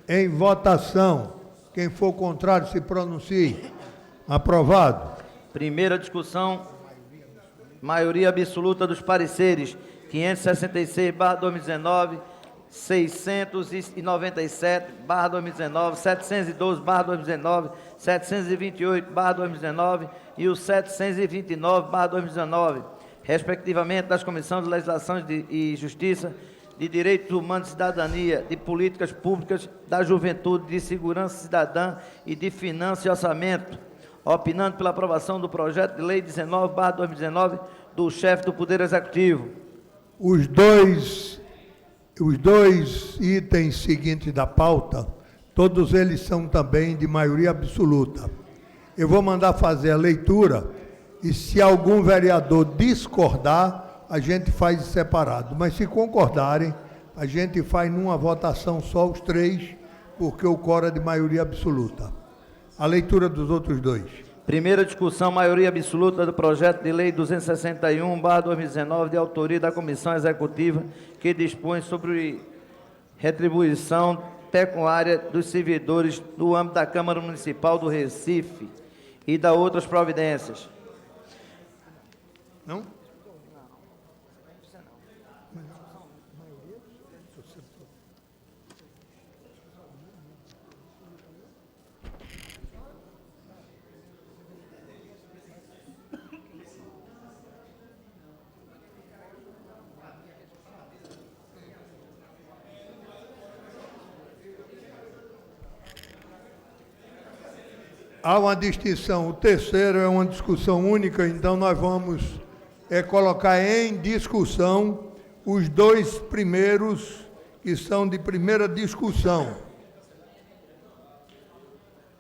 em votação, quem for contrário se pronuncie. Aprovado. Primeira discussão, maioria absoluta dos pareceres 566/2019, 697/2019, 712/2019, 728/2019 e o 729/2019, respectivamente das Comissões de Legislação e Justiça, de Direitos Humanos e Cidadania, de Políticas Públicas, da Juventude, de Segurança Cidadã e de Finanças e Orçamento, opinando pela aprovação do projeto de lei 19/2019 do chefe do Poder Executivo. Os dois itens seguintes da pauta, todos eles são também de maioria absoluta. Eu vou mandar fazer a leitura e, se algum vereador discordar, a gente faz separado. Mas, se concordarem, a gente faz numa votação só os três, porque o quórum é de maioria absoluta. A leitura dos outros dois. Primeira discussão, maioria absoluta do projeto de lei 261/2019, de autoria da Comissão Executiva, que dispõe sobre retribuição pecuniária dos servidores do âmbito da Câmara Municipal do Recife e da outras providências. Não? Há uma distinção. O terceiro é uma discussão única, então nós vamos colocar em discussão os dois primeiros, que são de primeira discussão.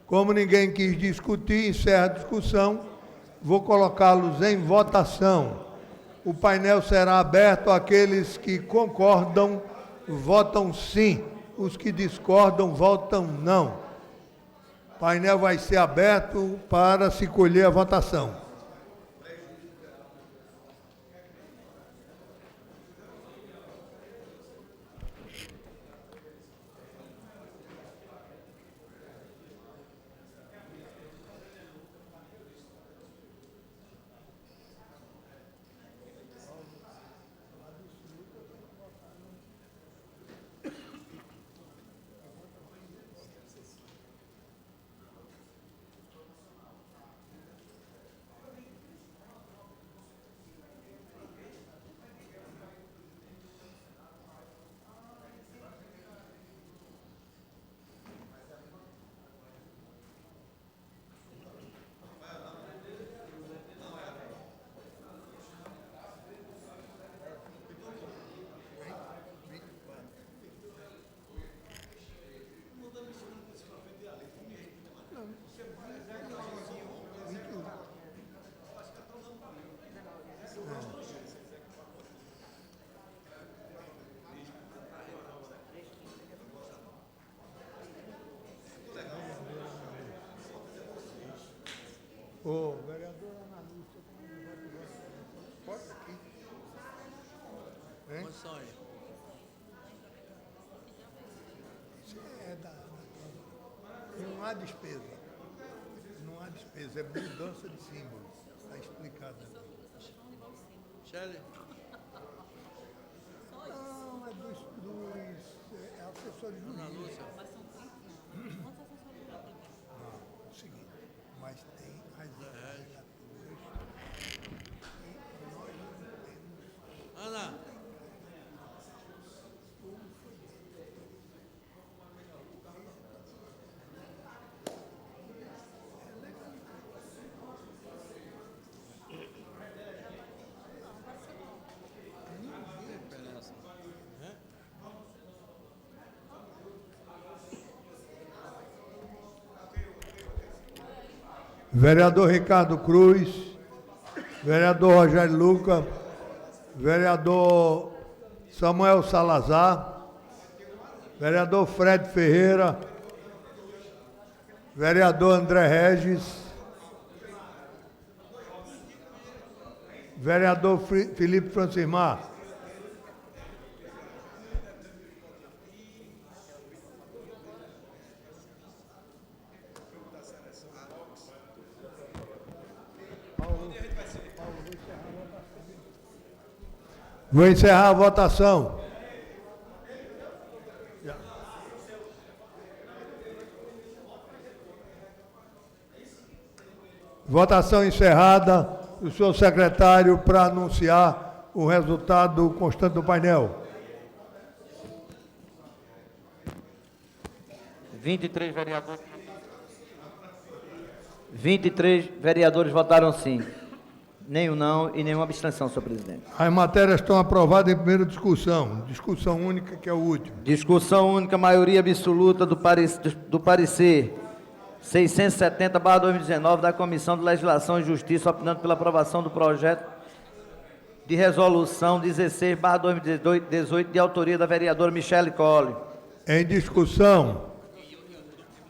Como ninguém quis discutir, encerra a discussão, vou colocá-los em votação. O painel será aberto, aqueles que concordam votam sim, os que discordam votam não. O painel vai ser aberto para se colher a votação. Ô, vereador Ana Lúcia, pode aqui. Hein? É não há despesa. Não há despesa, é mudança de símbolo. Está explicado. Shelley. Não, é dos assessores jurídicos. Não, é o seguinte, mas tem as assinaturas e nós não temos. Ana. Vereador Ricardo Cruz, vereador Rogério Luca, vereador Samuel Salazar, vereador Fred Ferreira, vereador André Regis, vereador Felipe Francimar. Vou encerrar a votação. Votação encerrada. O senhor secretário para anunciar o resultado constante do painel. 23 vereadores votaram sim. Nenhum não e nenhuma abstenção, senhor presidente. As matérias estão aprovadas em primeira discussão. Discussão única, que é o último. Discussão única, maioria absoluta do parecer 670/2019 da Comissão de Legislação e Justiça, opinando pela aprovação do projeto de resolução 16/2018, de autoria da vereadora Michele Colli. Em discussão.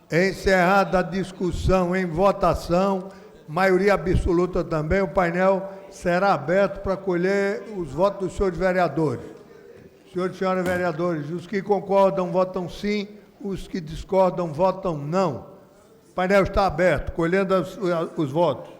Encerrada a discussão, em votação, maioria absoluta também, o painel será aberto para colher os votos dos senhores vereadores. Senhores e senhoras vereadores, os que concordam votam sim, os que discordam votam não. O painel está aberto, colhendo os votos.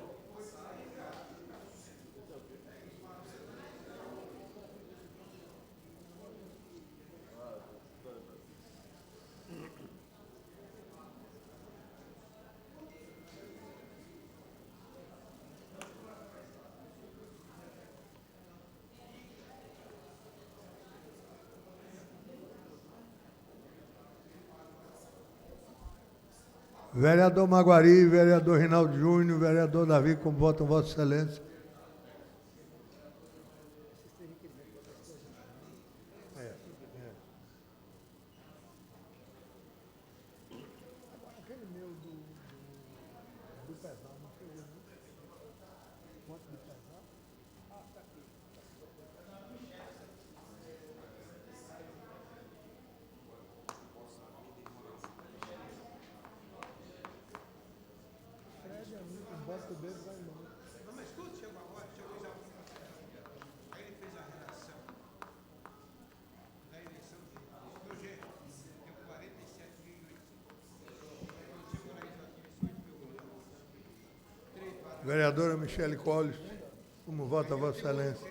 Vereador Maguari, vereador Rinaldo Júnior, vereador Davi, como votam Vossa Excelência? Vereadora Michele Colli, como vota Vossa Excelência?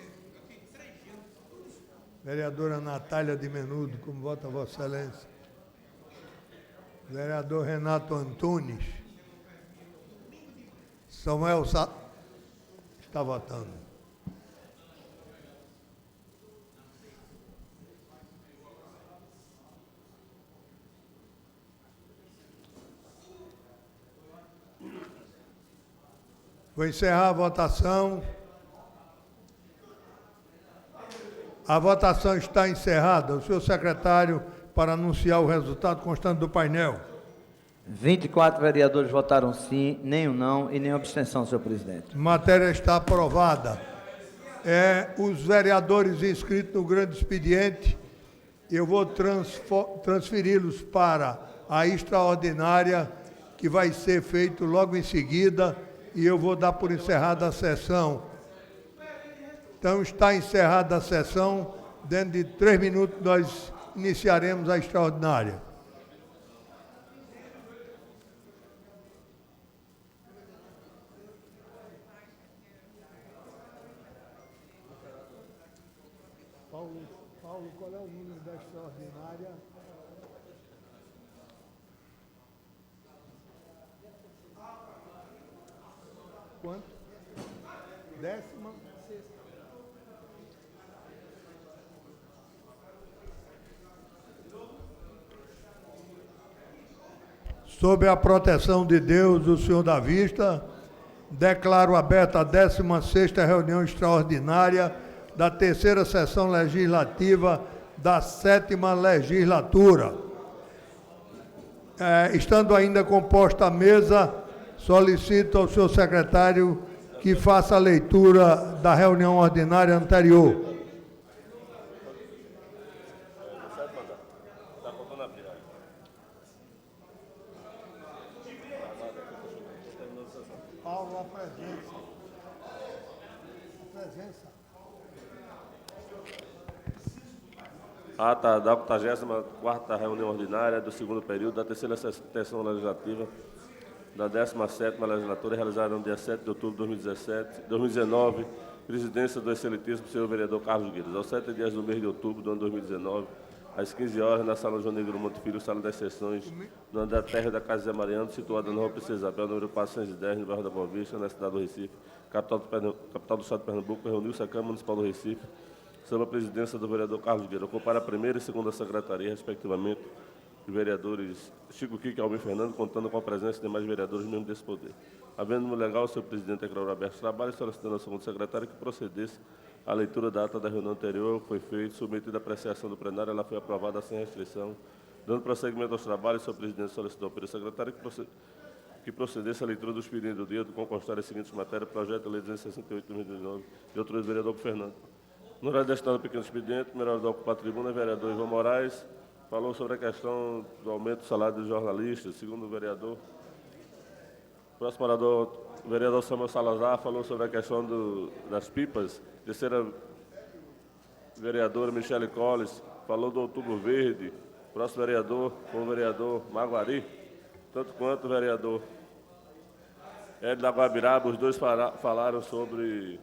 Vereadora Natália de Menudo, como vota Vossa Excelência? Vereador Renato Antunes. Samuel está votando. Vou encerrar a votação. A votação está encerrada. O senhor secretário para anunciar o resultado constante do painel. 24 vereadores votaram sim, nenhum não e nenhuma abstenção, senhor presidente. Matéria está aprovada. Os vereadores inscritos no grande expediente, eu vou transferi-los para a extraordinária, que vai ser feito logo em seguida, e eu vou dar por encerrada a sessão. Então, está encerrada a sessão. Dentro de 3 minutos, nós iniciaremos a extraordinária. Paulo, qual é o número da extraordinária? Quanto? 16ª? Sob a proteção de Deus, o Senhor da Vista, declaro aberta a 16ª reunião extraordinária da 3ª sessão legislativa da 7ª legislatura. Estando ainda composta a mesa, solicito ao senhor secretário que faça a leitura da reunião ordinária anterior. Paulo, a presença. Ata da 84ª reunião ordinária do segundo período da 3ª sessão legislativa da 17ª legislatura, realizada no dia 7 de outubro de 2019, presidência do excelentíssimo senhor vereador Carlos Guedes. Aos 7 dias do mês de outubro do ano 2019, às 15 horas, na Sala João Negro Monte Filho, Sala das Sessões, no andar terra da Casa Zé Mariano, situada na Rua Princesa Isabel, número 410, no bairro da Boa Vista, na cidade do Recife, capital do estado de Pernambuco, reuniu-se a Câmara Municipal do Recife, sob a presidência do vereador Carlos Guedes, ocupar a primeira e segunda secretaria, respectivamente, os vereadores Chico Kiki e Almir Fernando, contando com a presença de demais vereadores mesmo desse poder. Havendo no legal, o senhor presidente declarou aberto o trabalho, solicitando ao segundo secretário que procedesse à leitura da ata da reunião anterior, foi feito, submetida à apreciação do plenário, ela foi aprovada sem restrição. Dando prosseguimento aos trabalhos, o senhor presidente solicitou ao período secretário que procedesse à leitura dos pedidos do dia, com constar as seguintes matérias: projeto de lei 268 de 2019, de autoria do vereador Fernando. No horário destinado ao pequeno expediente, primeiro orador ocupar a tribuna, vereador Ivan Moraes, falou sobre a questão do aumento do salário dos jornalistas. Segundo o vereador, próximo orador, o vereador Samuel Salazar, falou sobre a questão das pipas. Terceira vereadora, Michele Colles, falou do Outubro Verde. Próximo vereador, foi o vereador Maguari, tanto quanto o vereador Hélio da Guabiraba. Os dois falaram sobre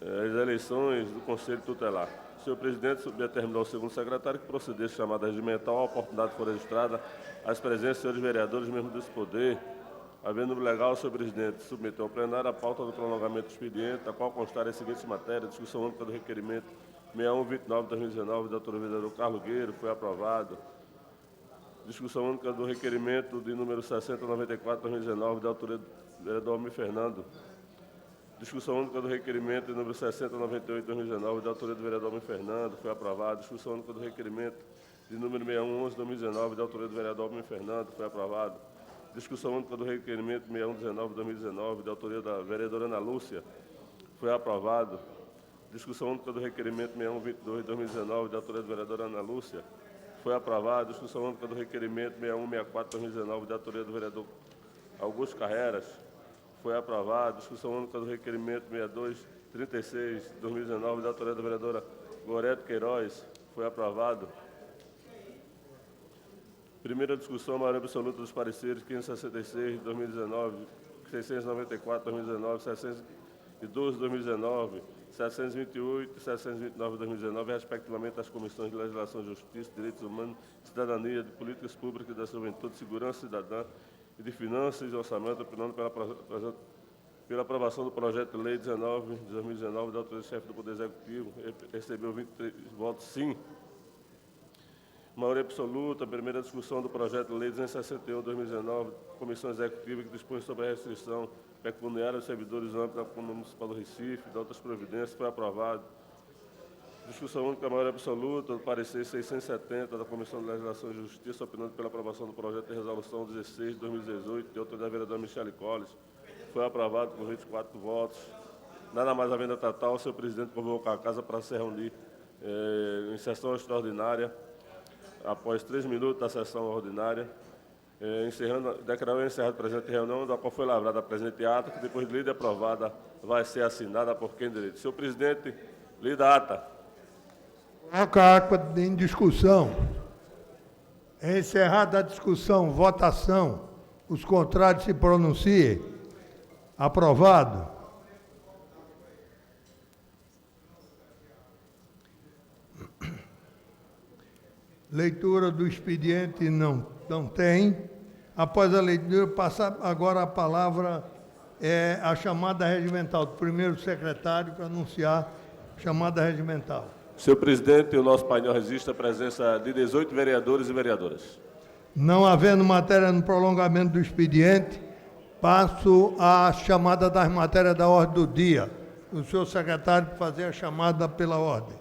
as eleições do Conselho Tutelar. O senhor presidente determinou ao segundo secretário que procedesse à chamada regimental, a oportunidade for registrada, as presenças dos senhores vereadores, mesmo desse poder. Havendo no legal, o senhor presidente submeteu ao plenário a pauta do prolongamento do expediente, a qual constar as seguintes matérias: discussão única do requerimento 6129/2019, da autoria do vereador Carlos Gueiro, foi aprovado. Discussão única do requerimento de número 6094/2019, da autoria do vereador Almir Fernando. Discussão única do requerimento de número 6098/2019, da autoria do vereador Almir Fernando, foi aprovado. Discussão única do requerimento de número 6111/2019, da autoria do vereador Almir Fernando, foi aprovado. Discussão única do requerimento 6119/2019, da autoria da vereadora Ana Lúcia, foi aprovado. Discussão única do requerimento 6122/2019, da autoria da vereadora Ana Lúcia, foi aprovado. Discussão única do requerimento 6164/2019, da autoria do vereador Augusto Carreras, foi aprovado. Discussão única do requerimento 6236/2019, da autoria da vereadora Gorete Queiroz, foi aprovado. Primeira discussão, maioria absoluta dos pareceres 566/2019, 694/2019, 612/2019, 728 e 729/2019, respectivamente, às comissões de Legislação, Justiça, Direitos Humanos, Cidadania, de Políticas Públicas, da Juventude, Segurança Cidadã e de Finanças e Orçamento, opinando pela aprovação do projeto de lei 19 de 2019, da autoria do chefe do Poder Executivo, recebeu 23 votos sim. Maioria absoluta. Primeira discussão do projeto de lei 261/2019, Comissão Executiva, que dispõe sobre a restrição pecuniária dos servidores no âmbito da Câmara Municipal do Recife, de outras providências, foi aprovado. Discussão única, maioria absoluta, do parecer 670 da Comissão de Legislação e Justiça, opinando pela aprovação do projeto de resolução 16 de 2018, de autoria da vereadora Michele Colles, foi aprovado por 24 votos. Nada mais havendo a tratar, o senhor presidente convocou a casa para se reunir em sessão extraordinária, após 3 minutos da sessão ordinária, Declarou encerrada a presente reunião, da qual foi lavrada a presente ata, que depois de lida e aprovada vai ser assinada por quem direito. Senhor presidente, lida a ata. Coloca a ata em discussão. Encerrada a discussão, votação. Os contrários se pronunciem. Aprovado. Leitura do expediente não tem. Após a leitura, passa agora a palavra a chamada regimental do primeiro secretário para anunciar a chamada regimental. Senhor presidente, o nosso painel registra a presença de 18 vereadores e vereadoras. Não havendo matéria no prolongamento do expediente, passo à chamada das matérias da ordem do dia. O senhor secretário para fazer a chamada pela ordem.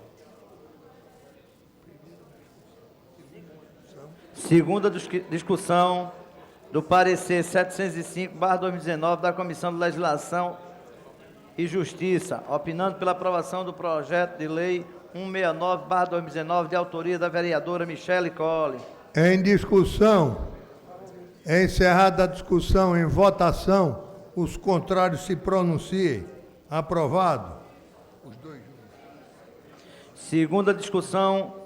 Segunda discussão do parecer 705/2019 da Comissão de Legislação e Justiça, opinando pela aprovação do projeto de lei 169/2019 de autoria da vereadora Michele Colli. Em discussão, encerrada a discussão, em votação, os contrários se pronunciem. Aprovado. Segunda discussão,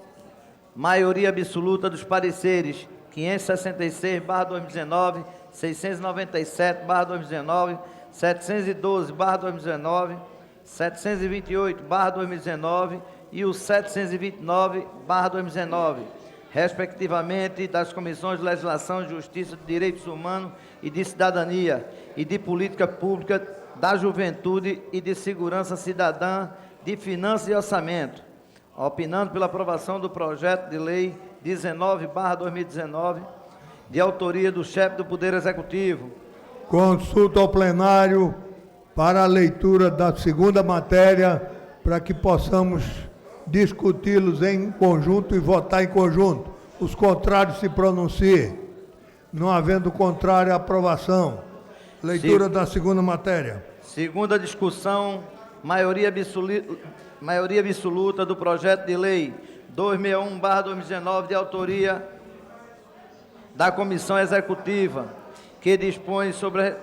maioria absoluta dos pareceres 566/2019, 697/2019, 712/2019, 728/2019 e o 729/2019, respectivamente das Comissões de Legislação, Justiça, de Direitos Humanos e de Cidadania e de Política Pública, da Juventude e de Segurança Cidadã, de Finanças e Orçamento, opinando pela aprovação do projeto de lei 19/2019, de autoria do chefe do Poder Executivo. Consulta ao plenário para a leitura da segunda matéria, para que possamos discuti-los em conjunto e votar em conjunto. Os contrários se pronunciem. Não havendo contrário, aprovação. Leitura da segunda matéria. Segunda discussão, maioria absoluta do projeto de lei 261/2019, de autoria da Comissão Executiva, que dispõe sobre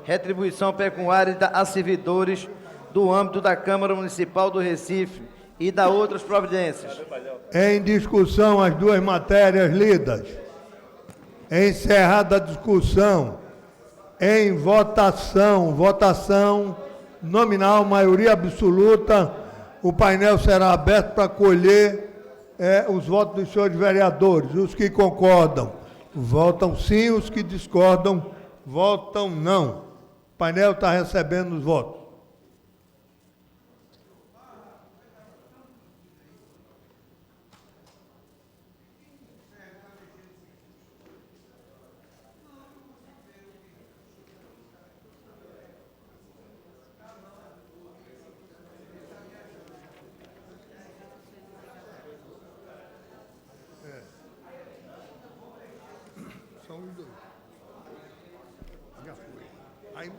retribuição pecuniária a servidores do âmbito da Câmara Municipal do Recife e da outras providências. Em discussão, as duas matérias lidas. Encerrada a discussão, em votação, nominal, maioria absoluta, o painel será aberto para colher os votos dos senhores vereadores. Os que concordam, votam sim, os que discordam, votam não. O painel está recebendo os votos. São os dois. Já foi. Aí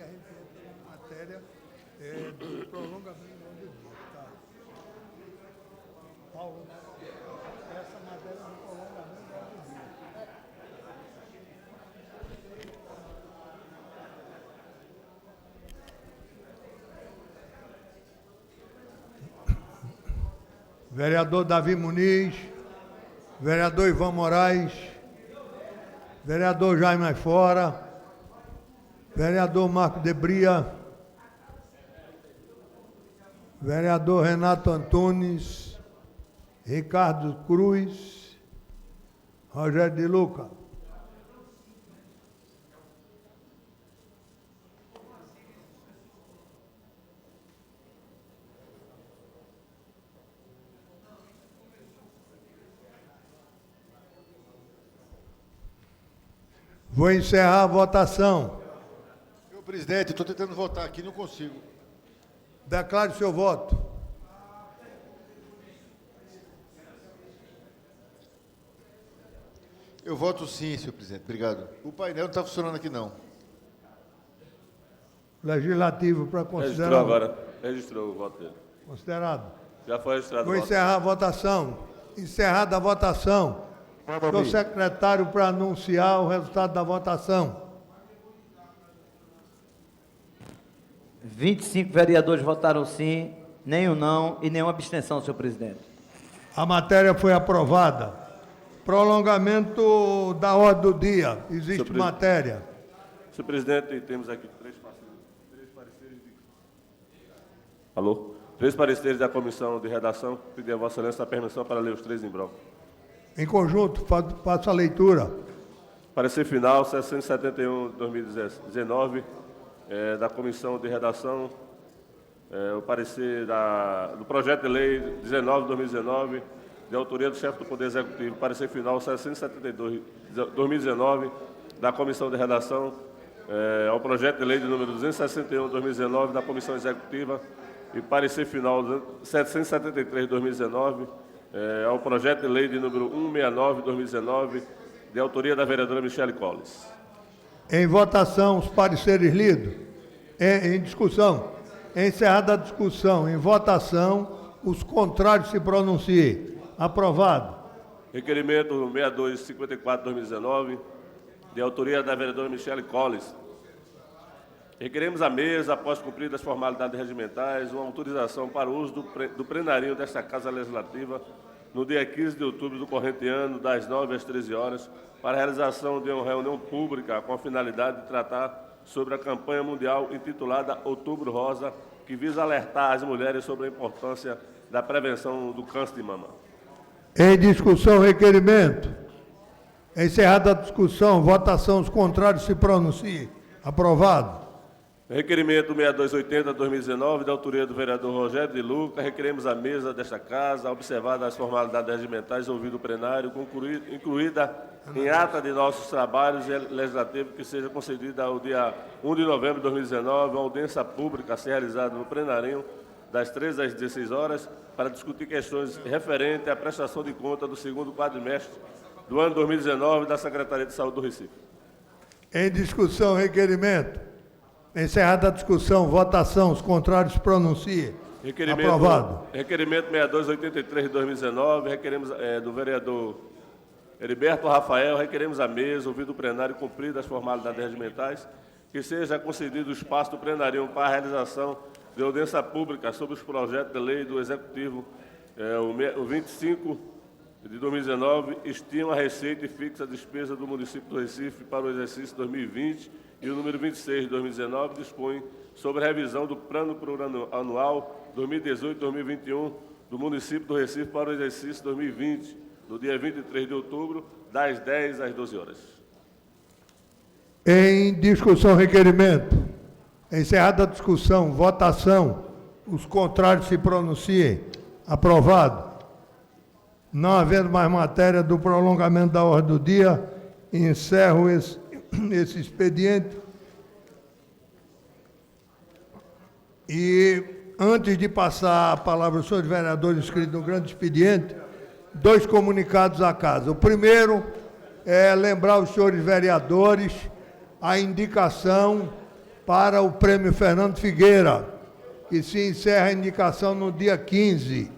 a gente entra na matéria do prolongamento do dia. Tá? Paulo, essa matéria do prolongamento do dia. Vereador Davi Muniz, vereador Ivan Moraes, vereador Jaime Fora, vereador Marco Debria, vereador Renato Antunes, Ricardo Cruz, Rogério de Luca. Vou encerrar a votação. Senhor presidente, estou tentando votar aqui, não consigo. Declare seu voto. Eu voto sim, senhor presidente. Obrigado. O painel não está funcionando aqui, não. Legislativo para considerar. Registrou agora. Registrou o voto dele. Considerado. Já foi registrado Vou o voto. encerrar a votação. Encerrada a votação. Senhor secretário, para anunciar o resultado da votação. 25 vereadores votaram sim, nenhum não e nenhuma abstenção, senhor presidente. A matéria foi aprovada. Prolongamento da ordem do dia. Existe matéria. Senhor presidente, temos aqui três pareceres Alô? Três pareceres da comissão de redação. Pedir a Vossa Excelência a permissão para ler os três em bloco. Em conjunto, faço a leitura. Parecer final 671/2019 da comissão de redação. O parecer do projeto de lei 19/2019, de autoria do chefe do Poder Executivo. Parecer final 672/2019 da comissão de redação. Ao projeto de lei de número 261/2019 da comissão executiva. E parecer final 773/2019 ao projeto de lei de número 169/2019, de autoria da vereadora Michele Colles. Em votação, os pareceres lidos. Em discussão. Encerrada a discussão, em votação, os contrários se pronunciem. Aprovado. Requerimento 6254/2019, de autoria da vereadora Michele Colles. Requeremos à mesa, após cumpridas as formalidades regimentais, uma autorização para o uso do plenarinho desta Casa Legislativa no dia 15 de outubro do corrente ano, das 9 às 13 horas, para a realização de uma reunião pública com a finalidade de tratar sobre a campanha mundial intitulada Outubro Rosa, que visa alertar as mulheres sobre a importância da prevenção do câncer de mama. Em discussão, requerimento. Encerrada a discussão, votação, os contrários se pronunciem. Aprovado. Requerimento 6280/2019, da autoria do vereador Rogério de Luca. Requeremos à mesa desta Casa, observadas as formalidades regimentais, ouvido o plenário, incluída em ata de nossos trabalhos legislativos, que seja concedida ao dia 1 de novembro de 2019, uma audiência pública a ser realizada no plenarinho, das 13 às 16 horas, para discutir questões referentes à prestação de conta do segundo quadrimestre do ano 2019 da Secretaria de Saúde do Recife. Em discussão, requerimento. Encerrada a discussão, votação, os contrários se pronunciem. Aprovado. Requerimento 6283/2019, requeremos do vereador Heriberto Rafael, requeremos à mesa, ouvido o plenário, cumpridas as formalidades regimentais, que seja concedido o espaço do plenário para a realização de audiência pública sobre os projetos de lei do Executivo. O 25 de 2019 estima a receita e fixa a despesa do município do Recife para o exercício 2020 e o número 26 de 2019 dispõe sobre a revisão do plano plurianual 2018-2021 do município do Recife para o exercício 2020, no dia 23 de outubro, das 10 às 12 horas. Em discussão, requerimento. Encerrada a discussão, votação, os contrários se pronunciem. Aprovado. Não havendo mais matéria do prolongamento da ordem do dia, encerro esse expediente. E, antes de passar a palavra aos senhores vereadores inscritos no grande expediente, dois comunicados à Casa. O primeiro é lembrar os senhores vereadores a indicação para o Prêmio Fernando Figueira, que se encerra a indicação no dia 15,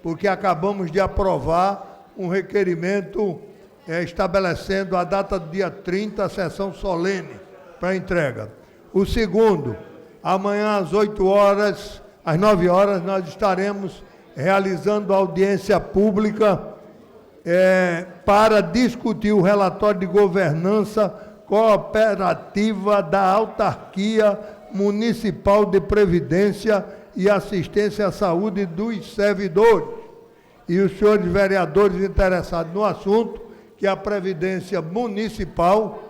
porque acabamos de aprovar um requerimento estabelecendo a data do dia 30, a sessão solene para entrega. O segundo, amanhã às 8 horas, às 9 horas, nós estaremos realizando audiência pública para discutir o relatório de governança cooperativa da Autarquia Municipal de Previdência e Assistência à Saúde dos Servidores. E os senhores vereadores interessados no assunto, que é a Previdência Municipal,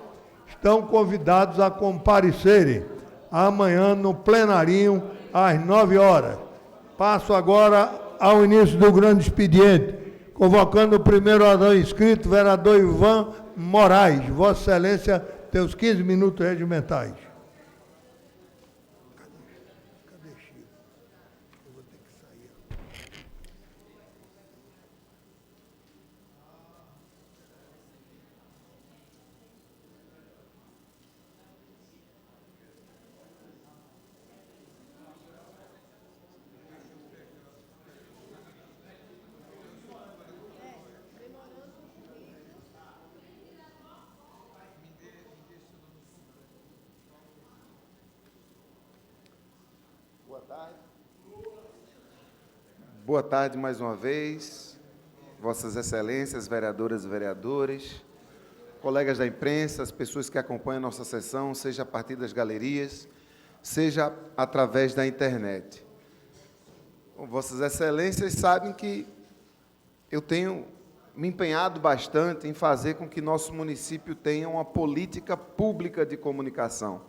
estão convidados a comparecerem amanhã no plenarinho, às 9 horas. Passo agora ao início do grande expediente, convocando o primeiro orador inscrito, vereador Ivan Moraes. Vossa Excelência tem os 15 minutos regimentais. Boa tarde mais uma vez, Vossas Excelências, vereadoras e vereadores, colegas da imprensa, as pessoas que acompanham a nossa sessão, seja a partir das galerias, seja através da internet. Bom, Vossas Excelências sabem que eu tenho me empenhado bastante em fazer com que nosso município tenha uma política pública de comunicação.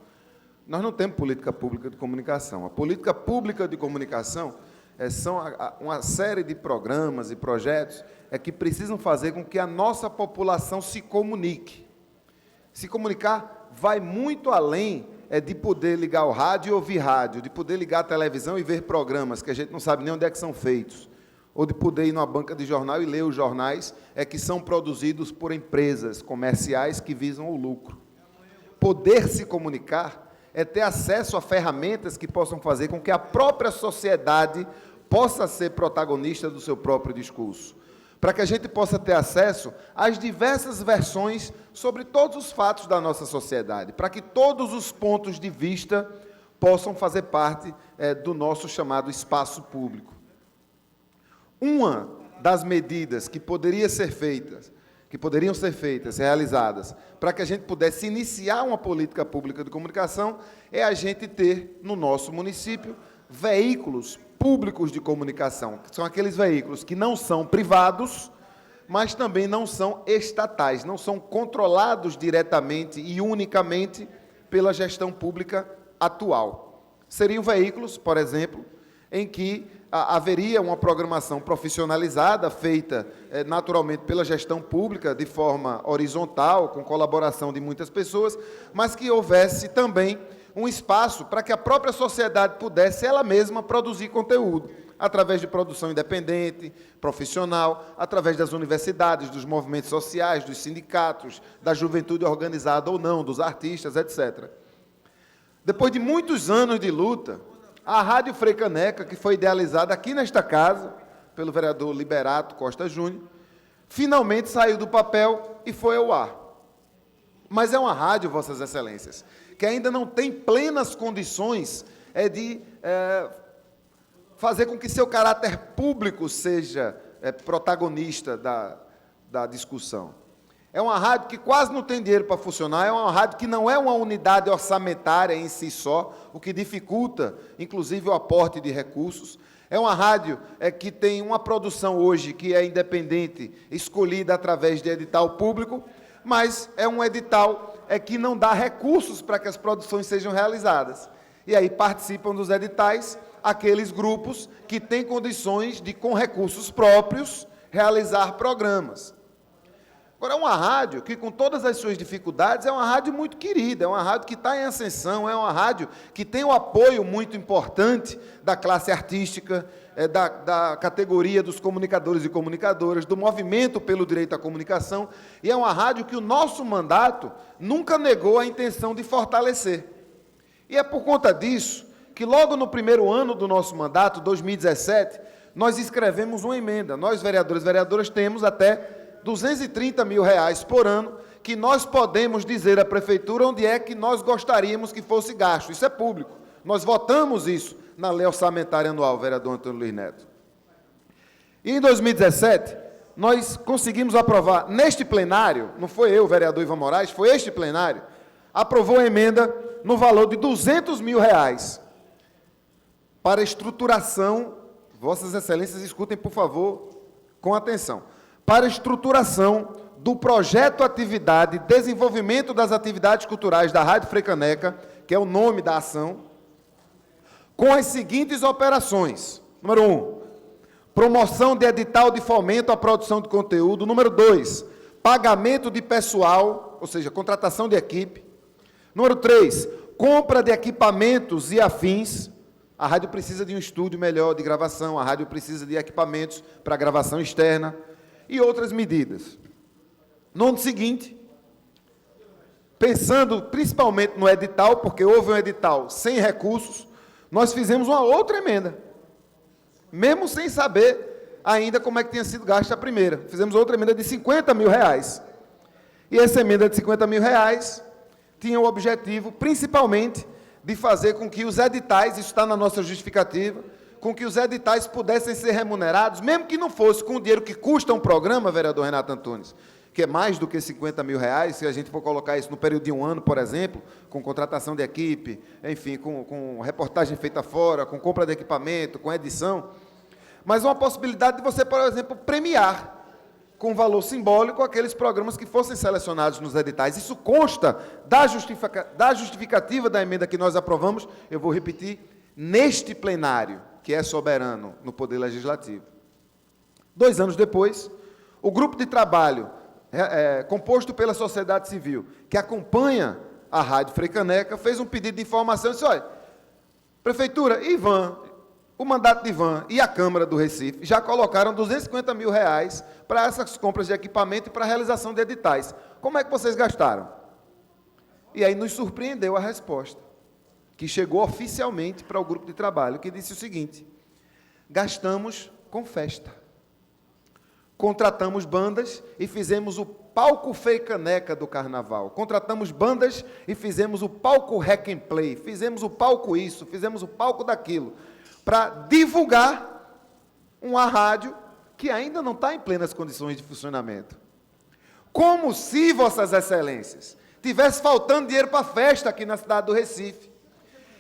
Nós não temos política pública de comunicação. A política pública de comunicação são uma série de programas e projetos que precisam fazer com que a nossa população se comunique. Se comunicar vai muito além de poder ligar o rádio e ouvir rádio, de poder ligar a televisão e ver programas que a gente não sabe nem onde é que são feitos, ou de poder ir numa banca de jornal e ler os jornais que são produzidos por empresas comerciais que visam o lucro. Poder se comunicar é ter acesso a ferramentas que possam fazer com que a própria sociedade possa ser protagonista do seu próprio discurso, para que a gente possa ter acesso às diversas versões sobre todos os fatos da nossa sociedade, para que todos os pontos de vista possam fazer parte do nosso chamado espaço público. Uma das medidas que poderiam ser feitas, realizadas, para que a gente pudesse iniciar uma política pública de comunicação, é a gente ter, no nosso município, veículos públicos de comunicação, que são aqueles veículos que não são privados, mas também não são estatais, não são controlados diretamente e unicamente pela gestão pública atual. Seriam veículos, por exemplo, em que haveria uma programação profissionalizada, feita naturalmente pela gestão pública, de forma horizontal, com colaboração de muitas pessoas, mas que houvesse também um espaço para que a própria sociedade pudesse ela mesma produzir conteúdo, através de produção independente, profissional, através das universidades, dos movimentos sociais, dos sindicatos, da juventude organizada ou não, dos artistas, etc. Depois de muitos anos de luta, a Rádio Freicaneca, que foi idealizada aqui nesta casa, pelo vereador Liberato Costa Júnior, finalmente saiu do papel e foi ao ar. Mas é uma rádio, Vossas Excelências, que ainda não tem plenas condições de fazer com que seu caráter público seja protagonista da discussão. É uma rádio que quase não tem dinheiro para funcionar, é uma rádio que não é uma unidade orçamentária em si só, o que dificulta, inclusive, o aporte de recursos. É uma rádio que tem uma produção hoje que é independente, escolhida através de edital público, mas é um edital que não dá recursos para que as produções sejam realizadas. E aí participam dos editais aqueles grupos que têm condições de, com recursos próprios, realizar programas. Agora, é uma rádio que, com todas as suas dificuldades, é uma rádio muito querida, é uma rádio que está em ascensão, é uma rádio que tem um apoio muito importante da classe artística, da categoria dos comunicadores e comunicadoras, do movimento pelo direito à comunicação, e é uma rádio que o nosso mandato nunca negou a intenção de fortalecer. E é por conta disso que, logo no primeiro ano do nosso mandato, 2017, nós escrevemos uma emenda. Nós, vereadores e vereadoras, temos até R$230 mil por ano, que nós podemos dizer à Prefeitura onde é que nós gostaríamos que fosse gasto. Isso é público. Nós votamos isso na Lei Orçamentária Anual, vereador Antônio Luiz Neto. E em 2017, nós conseguimos aprovar neste plenário, não foi eu, o vereador Ivan Moraes, foi este plenário, aprovou a emenda no valor de R$200 mil para estruturação, Vossas Excelências, escutem, por favor, com atenção, para estruturação do projeto Atividade Desenvolvimento das Atividades Culturais da Rádio Freicaneca, que é o nome da ação, com as seguintes operações. Número 1, promoção de edital de fomento à produção de conteúdo. Número 2, pagamento de pessoal, ou seja, contratação de equipe. Número 3, compra de equipamentos e afins. A rádio precisa de um estúdio melhor de gravação, a rádio precisa de equipamentos para gravação externa e outras medidas. No ano seguinte, pensando principalmente no edital, porque houve um edital sem recursos, nós fizemos uma outra emenda, mesmo sem saber ainda como é que tinha sido gasta a primeira. Fizemos outra emenda de R$50 mil. E essa emenda de R$50 mil tinha o objetivo, principalmente, de fazer com que os editais, isso está na nossa justificativa, com que os editais pudessem ser remunerados, mesmo que não fosse com o dinheiro que custa um programa, vereador Renato Antunes, que é mais do que 50 mil reais, se a gente for colocar isso no período de um ano, por exemplo, com contratação de equipe, enfim, com reportagem feita fora, com compra de equipamento, com edição, mas uma possibilidade de você, por exemplo, premiar com valor simbólico aqueles programas que fossem selecionados nos editais. Isso consta da justificativa da emenda que nós aprovamos, eu vou repetir, neste plenário, que é soberano no Poder Legislativo. 2 anos depois, o grupo de trabalho composto pela sociedade civil, que acompanha a Rádio Freicaneca, fez um pedido de informação e disse, olha, Prefeitura, Ivan, o mandato de Ivan e a Câmara do Recife já colocaram 250 mil reais para essas compras de equipamento e para a realização de editais. Como é que vocês gastaram? E aí nos surpreendeu a resposta, que chegou oficialmente para o grupo de trabalho, que disse o seguinte: gastamos com festa. Contratamos bandas e fizemos o palco Freicaneca do Carnaval. Contratamos bandas e fizemos o palco Hack and Play. Fizemos o palco isso, fizemos o palco daquilo, para divulgar uma rádio que ainda não está em plenas condições de funcionamento. Como se, Vossas Excelências, tivesse faltando dinheiro para a festa aqui na cidade do Recife.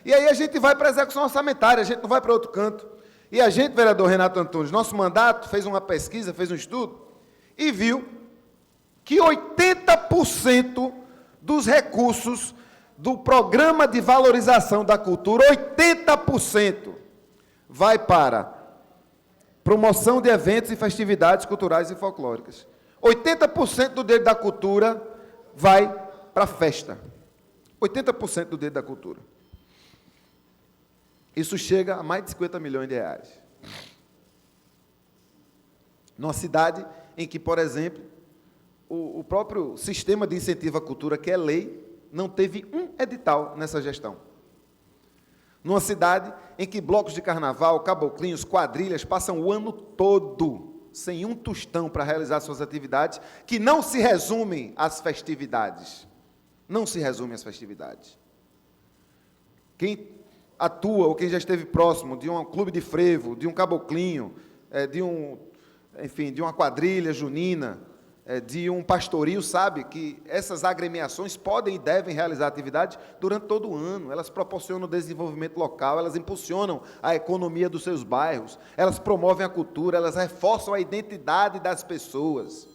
E aí a gente vai para a execução orçamentária, a gente não vai para outro canto. E a gente, vereador Renato Antunes, nosso mandato, fez uma pesquisa, fez um estudo, e viu que 80% dos recursos do Programa de Valorização da Cultura, 80%, vai para promoção de eventos e festividades culturais e folclóricas. 80% do dinheiro da cultura vai para a festa. 80% do dinheiro da cultura. Isso chega a mais de 50 milhões de reais. Numa cidade em que, por exemplo, o próprio sistema de incentivo à cultura, que é lei, não teve um edital nessa gestão. Numa cidade em que blocos de carnaval, caboclinhos, quadrilhas passam o ano todo sem um tostão para realizar suas atividades, que não se resumem às festividades. Não se resumem às festividades. Quem atua, ou quem já esteve próximo de um clube de frevo, de um caboclinho, de uma quadrilha junina, de um pastoril, sabe que essas agremiações podem e devem realizar atividades durante todo o ano. Elas proporcionam desenvolvimento local, elas impulsionam a economia dos seus bairros, elas promovem a cultura, elas reforçam a identidade das pessoas.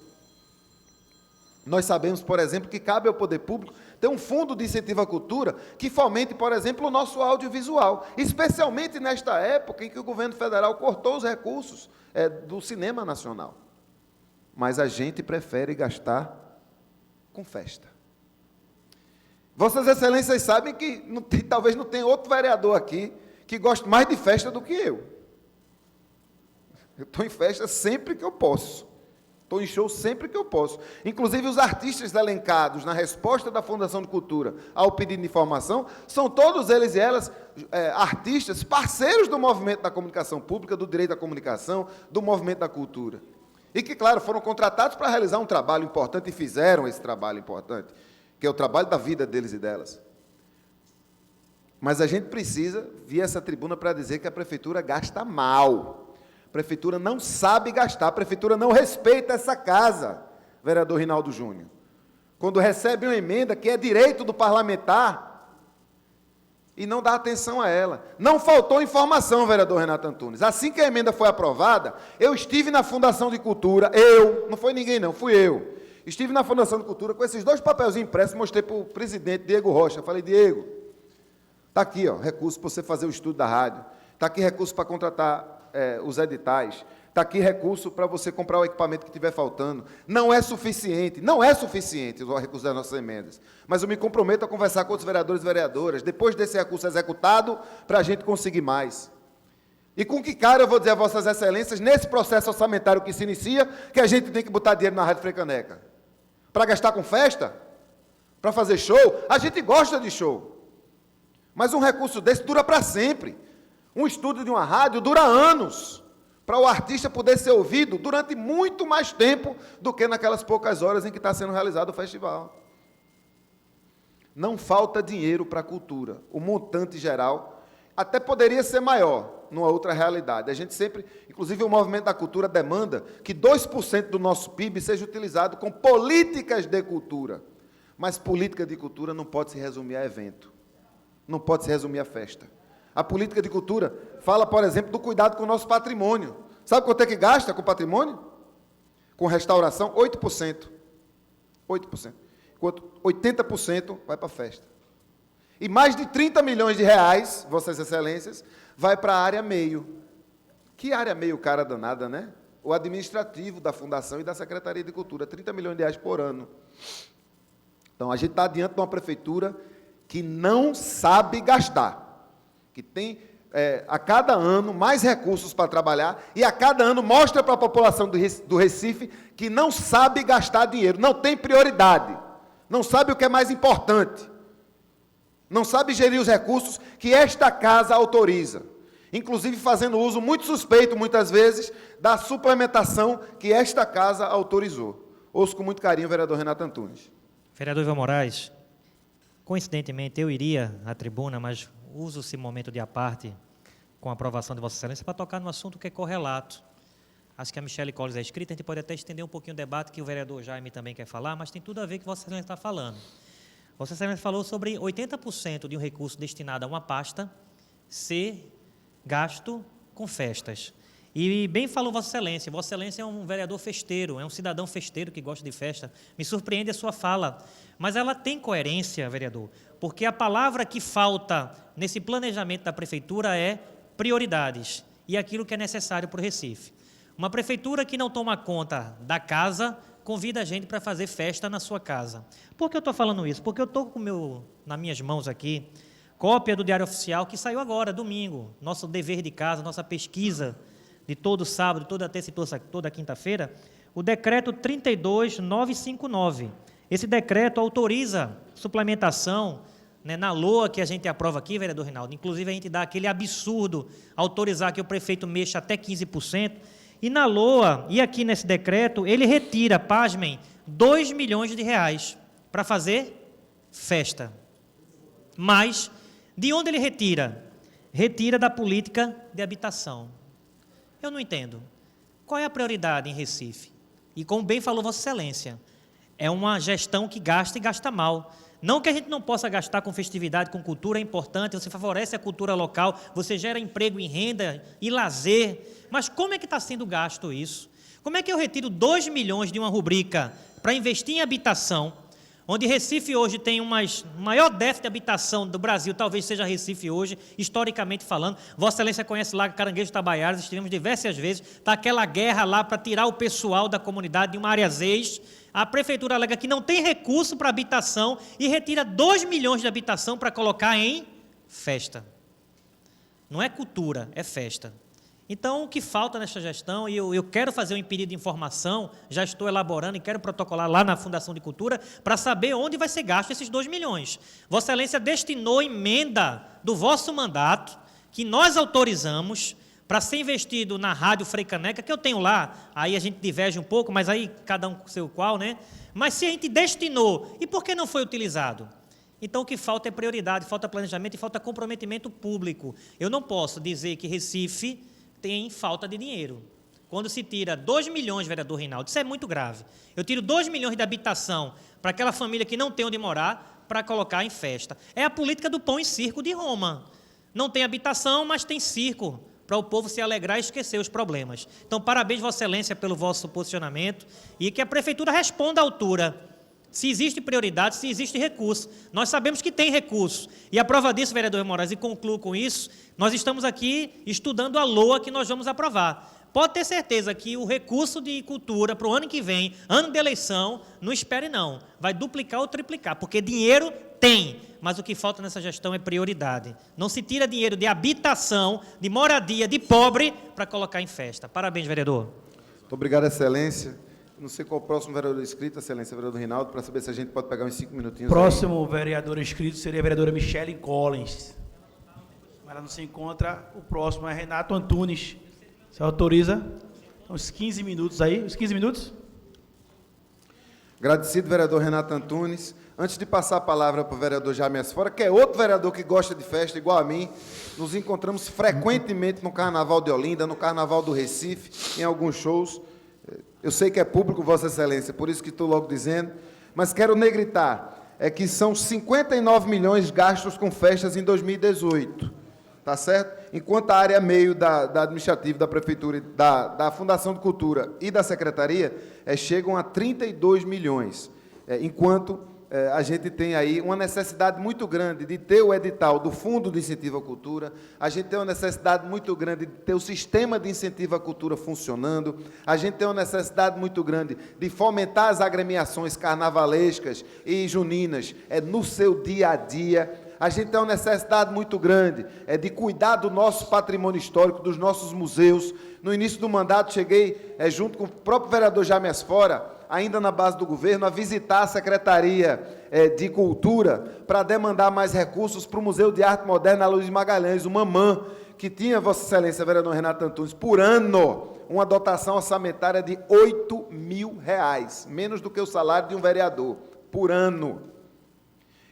Nós sabemos, por exemplo, que cabe ao poder público ter um fundo de incentivo à cultura que fomente, por exemplo, o nosso audiovisual, especialmente nesta época em que o governo federal cortou os recursos do cinema nacional. Mas a gente prefere gastar com festa. Vossas Excelências sabem que talvez não tenha outro vereador aqui que goste mais de festa do que eu. Eu estou em festa sempre que eu posso. Estou em show sempre que eu posso. Inclusive, os artistas elencados na resposta da Fundação de Cultura ao pedido de informação, são todos eles e elas artistas, parceiros do movimento da comunicação pública, do direito à comunicação, do movimento da cultura. E que, claro, foram contratados para realizar um trabalho importante e fizeram esse trabalho importante, que é o trabalho da vida deles e delas. Mas a gente precisa vir a essa tribuna para dizer que a Prefeitura gasta mal. A Prefeitura não sabe gastar, a Prefeitura não respeita essa casa, vereador Rinaldo Júnior. Quando recebe uma emenda que é direito do parlamentar e não dá atenção a ela. Não faltou informação, vereador Renato Antunes. Assim que a emenda foi aprovada, eu estive na Fundação de Cultura, não foi ninguém não, fui eu. Estive na Fundação de Cultura com esses 2 papelzinhos impressos, mostrei para o presidente Diego Rocha. Falei, Diego, está aqui, recurso para você fazer o estudo da rádio, está aqui recurso para contratar os editais, está aqui recurso para você comprar o equipamento que estiver faltando. Não é suficiente o recurso das nossas emendas, mas eu me comprometo a conversar com outros vereadores e vereadoras, depois desse recurso executado, para a gente conseguir mais. E com que cara eu vou dizer a Vossas Excelências, nesse processo orçamentário que se inicia, que a gente tem que botar dinheiro na Rádio Freicaneca? Para gastar com festa? Para fazer show? A gente gosta de show, mas um recurso desse dura para sempre. Um estúdio de uma rádio dura anos, para o artista poder ser ouvido durante muito mais tempo do que naquelas poucas horas em que está sendo realizado o festival. Não falta dinheiro para a cultura. O montante geral até poderia ser maior numa outra realidade. A gente sempre, inclusive o movimento da cultura demanda que 2% do nosso PIB seja utilizado com políticas de cultura. Mas política de cultura não pode se resumir a evento. Não pode se resumir a festa. A política de cultura fala, por exemplo, do cuidado com o nosso patrimônio. Sabe quanto é que gasta com patrimônio? Com restauração? 8%. 8%. Enquanto 80% vai para a festa. E mais de 30 milhões de reais, Vossas Excelências, vai para a área meio. Que área meio cara danada, né? O administrativo da Fundação e da Secretaria de Cultura, 30 milhões de reais por ano. Então, a gente está diante de uma prefeitura que não sabe gastar, que tem, a cada ano, mais recursos para trabalhar, e a cada ano mostra para a população do Recife que não sabe gastar dinheiro, não tem prioridade, não sabe o que é mais importante, não sabe gerir os recursos que esta casa autoriza, inclusive fazendo uso muito suspeito, muitas vezes, da suplementação que esta casa autorizou. Ouço com muito carinho o vereador Renato Antunes. Vereador Ivan Moraes, coincidentemente eu iria à tribuna, mas uso esse momento de aparte com a aprovação de Vossa Excelência para tocar no assunto que é correlato. Acho que a Michele Colles é escrita, a gente pode até estender um pouquinho o debate que o vereador Jaime também quer falar, mas tem tudo a ver com o que Vossa Excelência está falando. Vossa Excelência falou sobre 80% de um recurso destinado a uma pasta ser gasto com festas. E bem falou Vossa Excelência é um vereador festeiro, é um cidadão festeiro que gosta de festa. Me surpreende a sua fala, mas ela tem coerência, vereador, porque a palavra que falta nesse planejamento da prefeitura é prioridades e aquilo que é necessário para o Recife. Uma prefeitura que não toma conta da casa, convida a gente para fazer festa na sua casa. Por que eu estou falando isso? Porque eu estou nas minhas mãos aqui, cópia do Diário Oficial, que saiu agora, domingo, nosso dever de casa, nossa pesquisa de todo sábado, toda terça e toda quinta-feira, o decreto 32959. Esse decreto autoriza suplementação, né, na LOA que a gente aprova aqui, vereador Rinaldo. Inclusive, a gente dá aquele absurdo autorizar que o prefeito mexa até 15%. E na LOA, e aqui nesse decreto, ele retira, pasmem, 2 milhões de reais para fazer festa. Mas, de onde ele retira? Retira da política de habitação. Eu não entendo. Qual é a prioridade em Recife? E como bem falou Vossa Excelência, é uma gestão que gasta e gasta mal. Não que a gente não possa gastar com festividade, com cultura, é importante, você favorece a cultura local, você gera emprego e renda e lazer, mas como é que está sendo gasto isso? Como é que eu retiro 2 milhões de uma rubrica para investir em habitação, onde Recife hoje tem o maior déficit de habitação do Brasil, talvez seja Recife hoje, historicamente falando. Vossa Excelência conhece lá Caranguejo Tabaiaras, estivemos diversas vezes, está aquela guerra lá para tirar o pessoal da comunidade de uma área ZEIS. A prefeitura alega que não tem recurso para habitação e retira 2 milhões de habitação para colocar em festa. Não é cultura, é festa. Então, o que falta nessa gestão, e eu quero fazer um pedido de informação, já estou elaborando e quero protocolar lá na Fundação de Cultura, para saber onde vai ser gasto esses 2 milhões. Vossa Excelência destinou emenda do vosso mandato, que nós autorizamos, para ser investido na Rádio Frei Caneca, que eu tenho lá, aí a gente diverge um pouco, mas aí cada um com seu qual, né? Mas se a gente destinou, e por que não foi utilizado? Então, o que falta é prioridade, falta planejamento e falta comprometimento público. Eu não posso dizer que Recife tem falta de dinheiro. Quando se tira 2 milhões, vereador Rinaldo, isso é muito grave. Eu tiro 2 milhões de habitação para aquela família que não tem onde morar, para colocar em festa. É a política do pão e circo de Roma. Não tem habitação, mas tem circo, para o povo se alegrar e esquecer os problemas. Então, parabéns, Vossa Excelência, pelo vosso posicionamento e que a Prefeitura responda à altura. Se existe prioridade, se existe recurso. Nós sabemos que tem recurso. E a prova disso, vereador Moraes, e concluo com isso, nós estamos aqui estudando a LOA que nós vamos aprovar. Pode ter certeza que o recurso de cultura para o ano que vem, ano de eleição, não espere não. Vai duplicar ou triplicar, porque dinheiro tem, mas o que falta nessa gestão é prioridade. Não se tira dinheiro de habitação, de moradia, de pobre, para colocar em festa. Parabéns, vereador. Muito obrigado, Excelência. Não sei qual o próximo vereador inscrito, Excelência, vereador Rinaldo, para saber se a gente pode pegar uns 5 minutinhos. Próximo vereador inscrito seria a vereadora Michele Collins. Mas ela não se encontra. O próximo é Renato Antunes. Você autoriza? Uns 15 minutos aí. Uns 15 minutos? Agradecido, vereador Renato Antunes. Antes de passar a palavra para o vereador Jaime Asfora, que é outro vereador que gosta de festa, igual a mim, nos encontramos frequentemente no Carnaval de Olinda, no Carnaval do Recife, em alguns shows. Eu sei que é público, Vossa Excelência, por isso que estou logo dizendo, mas quero negritar, que são 59 milhões gastos com festas em 2018, tá certo? Enquanto a área meio da administrativa, da Prefeitura, da Fundação de Cultura e da Secretaria, chegam a 32 milhões, enquanto a gente tem aí uma necessidade muito grande de ter o edital do Fundo de Incentivo à Cultura, a gente tem uma necessidade muito grande de ter o sistema de incentivo à cultura funcionando, a gente tem uma necessidade muito grande de fomentar as agremiações carnavalescas e juninas no seu dia a dia, a gente tem uma necessidade muito grande de cuidar do nosso patrimônio histórico, dos nossos museus. No início do mandato, cheguei, junto com o próprio vereador Jaime Asfora, ainda na base do governo, a visitar a Secretaria de Cultura para demandar mais recursos para o Museu de Arte Moderna Luiz Magalhães, o MAMAN, que tinha, Vossa Excelência, vereador Renato Antunes, por ano, uma dotação orçamentária de R$8 mil, menos do que o salário de um vereador, por ano.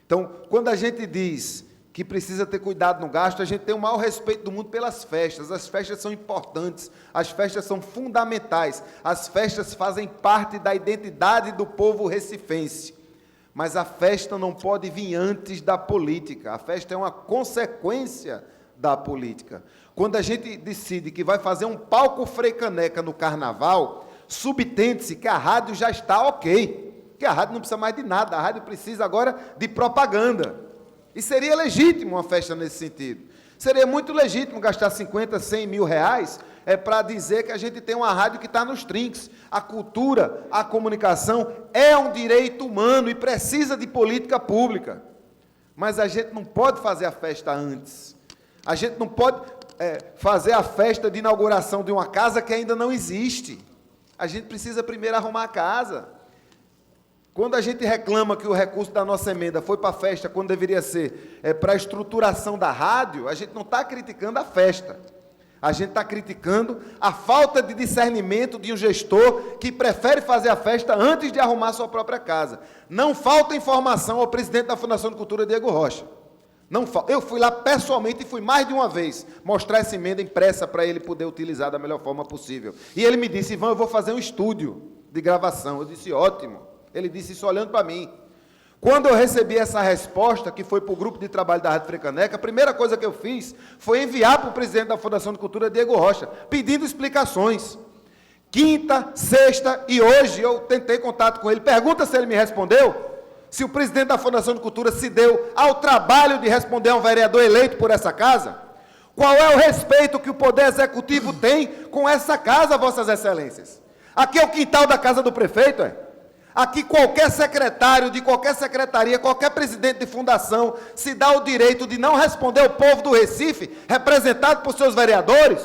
Então, quando a gente diz que precisa ter cuidado no gasto, a gente tem o maior respeito do mundo pelas festas. As festas são importantes, as festas são fundamentais, as festas fazem parte da identidade do povo recifense. Mas a festa não pode vir antes da política, a festa é uma consequência da política. Quando a gente decide que vai fazer um palco Frei Caneca no carnaval, subtende-se que a rádio já está ok, que a rádio não precisa mais de nada, a rádio precisa agora de propaganda. E seria legítimo uma festa nesse sentido. Seria muito legítimo gastar 50, 100 mil reais para dizer que a gente tem uma rádio que está nos trinques. A cultura, a comunicação é um direito humano e precisa de política pública. Mas a gente não pode fazer a festa antes. A gente não pode fazer a festa de inauguração de uma casa que ainda não existe. A gente precisa primeiro arrumar a casa. Quando a gente reclama que o recurso da nossa emenda foi para a festa, quando deveria ser para a estruturação da rádio, a gente não está criticando a festa. A gente está criticando a falta de discernimento de um gestor que prefere fazer a festa antes de arrumar sua própria casa. Não falta informação ao presidente da Fundação de Cultura, Diego Rocha. Eu fui lá pessoalmente e fui mais de uma vez mostrar essa emenda impressa para ele poder utilizar da melhor forma possível. E ele me disse: Ivan, eu vou fazer um estúdio de gravação. Eu disse: ótimo. Ele disse isso olhando para mim. Quando eu recebi essa resposta, que foi para o grupo de trabalho da Rádio Frei Caneca, a primeira coisa que eu fiz foi enviar para o presidente da Fundação de Cultura, Diego Rocha, pedindo explicações. Quinta, sexta e hoje eu tentei contato com ele. Pergunta se ele me respondeu, se o presidente da Fundação de Cultura se deu ao trabalho de responder a um vereador eleito por essa casa. Qual é o respeito que o Poder Executivo tem com essa casa, Vossas Excelências? Aqui é o quintal da casa do prefeito, Aqui qualquer secretário de qualquer secretaria, qualquer presidente de fundação, se dá o direito de não responder ao povo do Recife, representado por seus vereadores.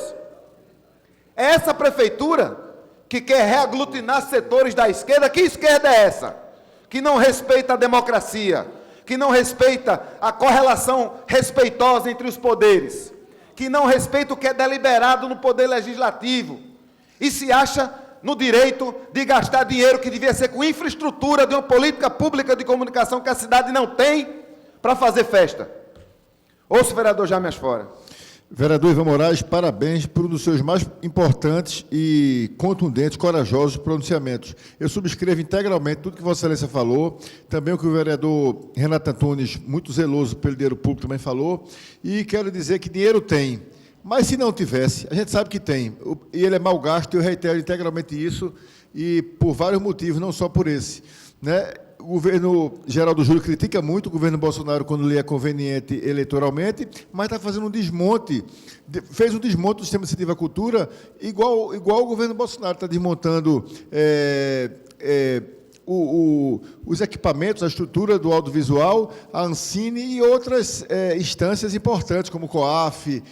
É essa prefeitura que quer reaglutinar setores da esquerda. Que esquerda é essa? Que não respeita a democracia, que não respeita a correlação respeitosa entre os poderes, que não respeita o que é deliberado no poder legislativo, e se acha no direito de gastar dinheiro que devia ser com infraestrutura de uma política pública de comunicação que a cidade não tem para fazer festa. Ouça o vereador Jaime Asfora. Vereador Ivan Moraes, parabéns por um dos seus mais importantes e contundentes, corajosos pronunciamentos. Eu subscrevo integralmente tudo que Vossa Excelência falou, também o que o vereador Renato Antunes, muito zeloso pelo dinheiro público, também falou, e quero dizer que dinheiro tem. Mas se não tivesse, a gente sabe que tem, e ele é mal gasto, eu reitero integralmente isso, e por vários motivos, não só por esse. O governo Geraldo Júlio critica muito o governo Bolsonaro quando lhe é conveniente eleitoralmente, mas está fazendo um desmonte, fez um desmonte do sistema de incentivo à cultura, igual o governo Bolsonaro está desmontando os equipamentos, a estrutura do audiovisual, a Ancine e outras instâncias importantes, como o COAF,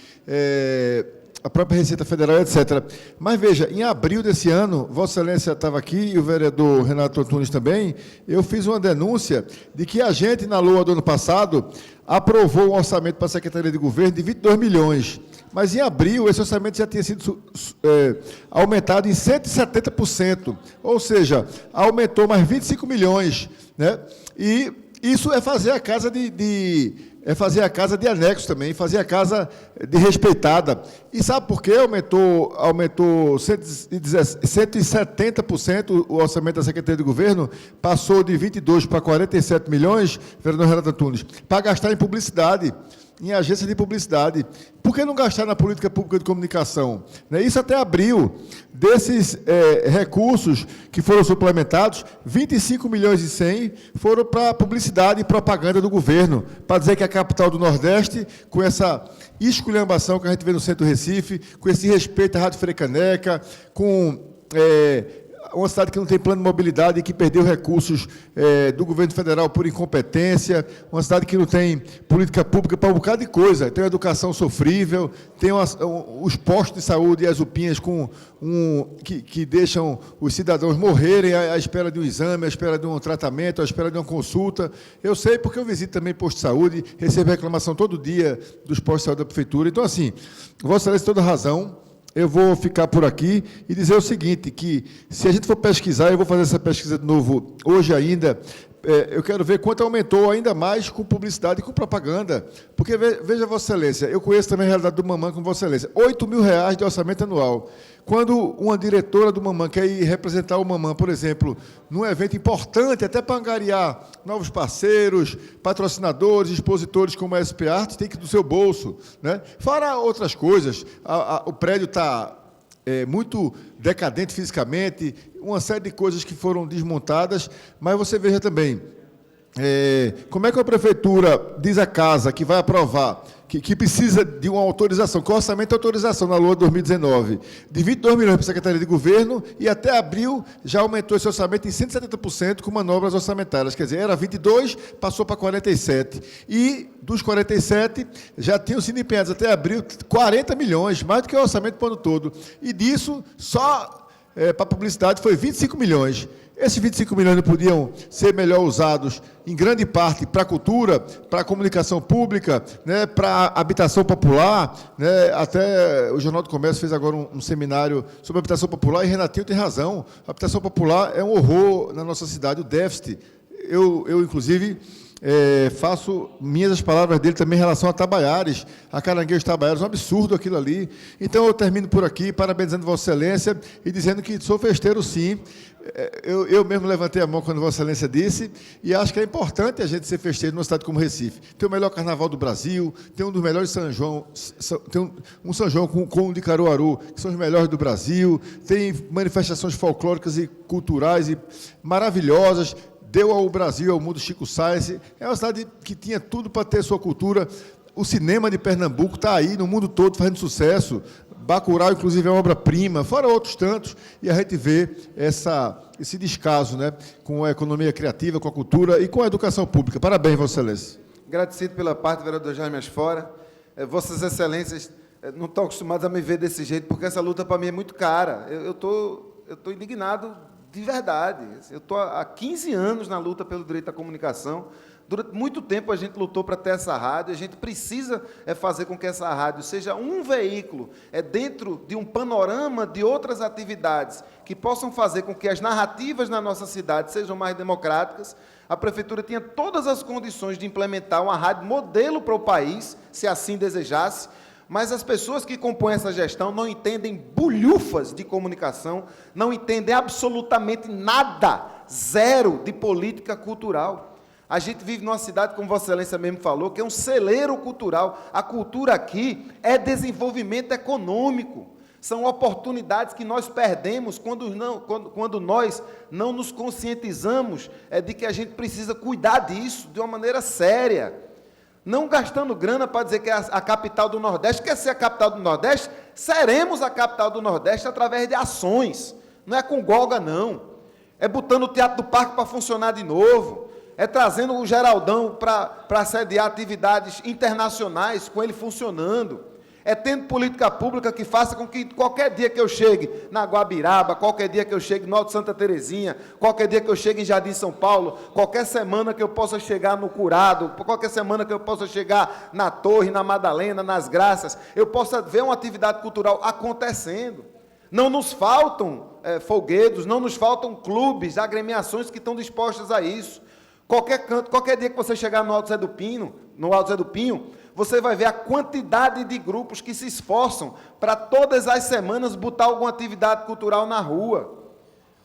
a própria Receita Federal, etc. Mas, veja, em abril desse ano, Vossa Excelência estava aqui, e o vereador Renato Antunes também, eu fiz uma denúncia de que a gente, na LOA do ano passado, aprovou um orçamento para a Secretaria de Governo de 22 milhões. mas em abril esse orçamento já tinha sido aumentado em 170%, ou seja, aumentou mais 25 milhões, né? E isso é fazer a casa fazer a casa de anexo também, fazer a casa de respeitada. E sabe por quê? Aumentou 170% o orçamento da Secretaria de Governo, passou de 22 para 47 milhões, vereador Renato Antunes, para gastar em publicidade, em agência de publicidade. Por que não gastar na política pública de comunicação? Isso até abril. Desses recursos que foram suplementados, 25 milhões e 100 foram para publicidade e propaganda do governo, para dizer que a capital do Nordeste, com essa esculhambação que a gente vê no centro do Recife, com esse respeito à Rádio Frecaneca, com uma cidade que não tem plano de mobilidade e que perdeu recursos do governo federal por incompetência, uma cidade que não tem política pública para um bocado de coisa, tem uma educação sofrível, tem os postos de saúde e as UPinhas que deixam os cidadãos morrerem à espera de um exame, à espera de um tratamento, à espera de uma consulta. Eu sei porque eu visito também posto de saúde, recebo reclamação todo dia dos postos de saúde da prefeitura. Então, assim, Vossa Excelência tem toda razão. Eu vou ficar por aqui e dizer o seguinte, que se a gente for pesquisar, eu vou fazer essa pesquisa de novo hoje ainda, eu quero ver quanto aumentou ainda mais com publicidade e com propaganda. Porque, veja, Vossa Excelência, eu conheço também a realidade do Mamã com Vossa Excelência, R$ 8.000 de orçamento anual. Quando uma diretora do Mamã quer ir representar o Mamã, por exemplo, num evento importante, até para angariar novos parceiros, patrocinadores, expositores como a SP Arte, tem que ir do seu bolso, né? Fora outras coisas, o prédio está muito decadente fisicamente, uma série de coisas que foram desmontadas, mas você veja também, como é que a prefeitura diz à casa que vai aprovar, que precisa de uma autorização, que o orçamento é autorização na LOA 2019, de 22 milhões para a Secretaria de Governo, e até abril já aumentou esse orçamento em 170% com manobras orçamentárias, quer dizer, era 22, passou para 47, e dos 47, já tinham sido empenhados até abril 40 milhões, mais do que o orçamento para o ano todo, e disso, só para a publicidade foi 25 milhões. Esses 25 milhões não podiam ser melhor usados, em grande parte, para a cultura, para a comunicação pública, né, para a habitação popular, né, até o Jornal do Comércio fez agora um seminário sobre habitação popular, e Renatinho tem razão, a habitação popular é um horror na nossa cidade, o déficit. Eu inclusive, faço minhas as palavras dele também em relação a Tabaiares, a Caranguejos Tabaiares, um absurdo aquilo ali. Então, eu termino por aqui, parabenizando Vossa Excelência e dizendo que sou festeiro, sim. Eu mesmo levantei a mão quando Vossa Excelência disse, e acho que é importante a gente ser festeiro numa cidade como Recife. Tem o melhor carnaval do Brasil, tem um dos melhores São João, tem um São João com o de Caruaru, que são os melhores do Brasil, tem manifestações folclóricas e culturais e maravilhosas, deu ao Brasil, ao mundo Chico Sainz. É uma cidade que tinha tudo para ter sua cultura. O cinema de Pernambuco está aí no mundo todo fazendo sucesso. Bacurau, inclusive, é uma obra-prima, fora outros tantos, e a gente vê esse descaso, né, com a economia criativa, com a cultura e com a educação pública. Parabéns, Vossa Excelência. Agradecido pela parte do vereador Jaime Asfora. Vossas Excelências não estão acostumadas a me ver desse jeito, porque essa luta para mim é muito cara. Eu tô indignado de verdade. Eu estou há 15 anos na luta pelo direito à comunicação. Durante muito tempo a gente lutou para ter essa rádio, a gente precisa fazer com que essa rádio seja um veículo, dentro de um panorama de outras atividades que possam fazer com que as narrativas na nossa cidade sejam mais democráticas. A Prefeitura tinha todas as condições de implementar uma rádio modelo para o país, se assim desejasse, mas as pessoas que compõem essa gestão não entendem bulhufas de comunicação, não entendem absolutamente nada, zero de política cultural. A gente vive numa cidade, como Vossa Excelência mesmo falou, que é um celeiro cultural. A cultura aqui é desenvolvimento econômico. São oportunidades que nós perdemos quando nós não nos conscientizamos de que a gente precisa cuidar disso de uma maneira séria. Não gastando grana para dizer que é a capital do Nordeste. Quer ser a capital do Nordeste? Seremos a capital do Nordeste através de ações. Não é com golga, não. É botando o Teatro do Parque para funcionar de novo. É trazendo o Geraldão para sediar atividades internacionais, com ele funcionando. É tendo política pública que faça com que qualquer dia que eu chegue na Guabiraba, qualquer dia que eu chegue no Alto Santa Terezinha, qualquer dia que eu chegue em Jardim São Paulo, qualquer semana que eu possa chegar no Curado, qualquer semana que eu possa chegar na Torre, na Madalena, nas Graças, eu possa ver uma atividade cultural acontecendo. Não nos faltam folguedos, não nos faltam clubes, agremiações que estão dispostas a isso. Qualquer canto, qualquer dia que você chegar no Alto Zé do Pinho, você vai ver a quantidade de grupos que se esforçam para todas as semanas botar alguma atividade cultural na rua.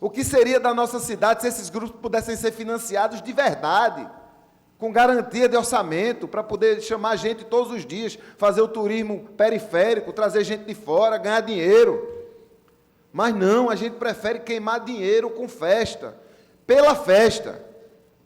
O que seria da nossa cidade se esses grupos pudessem ser financiados de verdade, com garantia de orçamento, para poder chamar gente todos os dias, fazer o turismo periférico, trazer gente de fora, ganhar dinheiro. Mas não, a gente prefere queimar dinheiro com festa, pela festa.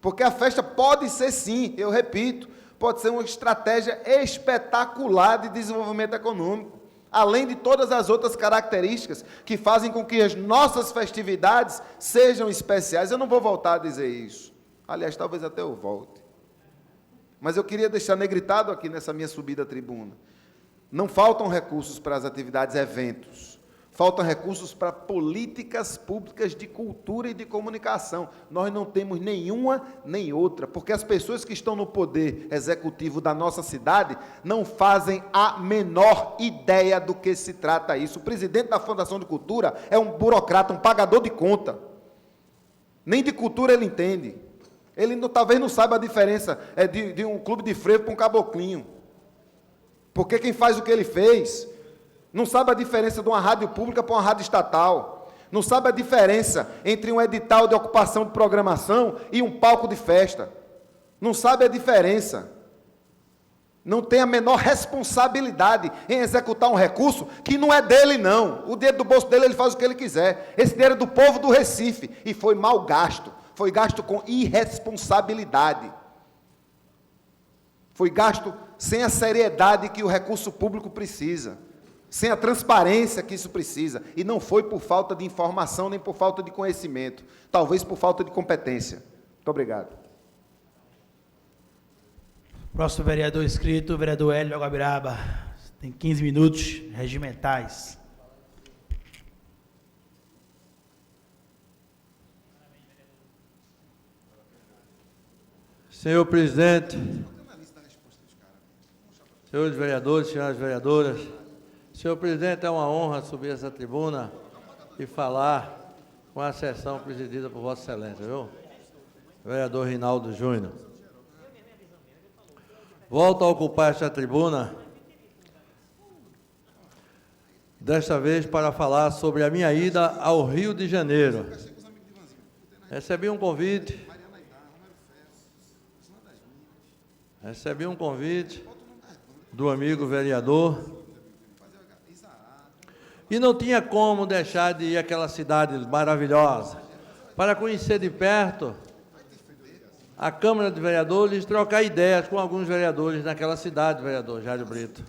Porque a festa pode ser sim, eu repito, pode ser uma estratégia espetacular de desenvolvimento econômico, além de todas as outras características que fazem com que as nossas festividades sejam especiais. Eu não vou voltar a dizer isso. Aliás, talvez até eu volte. Mas eu queria deixar negritado aqui nessa minha subida à tribuna. Não faltam recursos para as atividades eventos. Faltam recursos para políticas públicas de cultura e de comunicação. Nós não temos nenhuma nem outra, porque as pessoas que estão no poder executivo da nossa cidade não fazem a menor ideia do que se trata isso. O presidente da Fundação de Cultura é um burocrata, um pagador de conta. Nem de cultura ele entende. Ele talvez não saiba a diferença de um clube de frevo para um caboclinho. Porque quem faz o que ele fez não sabe a diferença de uma rádio pública para uma rádio estatal. Não sabe a diferença entre um edital de ocupação de programação e um palco de festa. Não sabe a diferença. Não tem a menor responsabilidade em executar um recurso que não é dele, não. O dinheiro do bolso dele, ele faz o que ele quiser. Esse dinheiro é do povo do Recife. E foi mal gasto. Foi gasto com irresponsabilidade. Foi gasto sem a seriedade que o recurso público precisa. Sem a transparência que isso precisa, e não foi por falta de informação, nem por falta de conhecimento, talvez por falta de competência. Muito obrigado. Próximo vereador inscrito, vereador Hélio Guabiraba. Tem 15 minutos regimentais. Senhor presidente, senhores vereadores, senhoras vereadoras, senhor presidente, é uma honra subir essa tribuna e falar com a sessão presidida por Vossa Excelência, viu? Vereador Rinaldo Júnior. Volto a ocupar esta tribuna, desta vez para falar sobre a minha ida ao Rio de Janeiro. Recebi um convite do amigo vereador, e não tinha como deixar de ir àquela cidade maravilhosa, para conhecer de perto a Câmara de Vereadores, trocar ideias com alguns vereadores naquela cidade, vereador Jário Brito.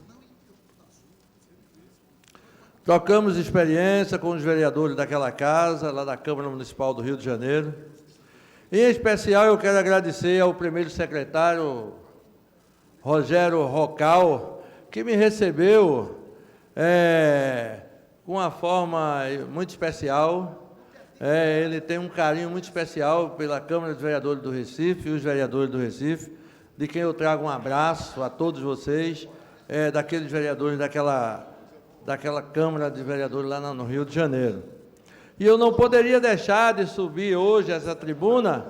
Trocamos experiência com os vereadores daquela casa, lá da Câmara Municipal do Rio de Janeiro. Em especial, eu quero agradecer ao primeiro secretário, Rogério Rocal, que me recebeu com uma forma muito especial. Ele tem um carinho muito especial pela Câmara de Vereadores do Recife e os vereadores do Recife, de quem eu trago um abraço a todos vocês, daqueles vereadores daquela Câmara de Vereadores lá no Rio de Janeiro. E eu não poderia deixar de subir hoje essa tribuna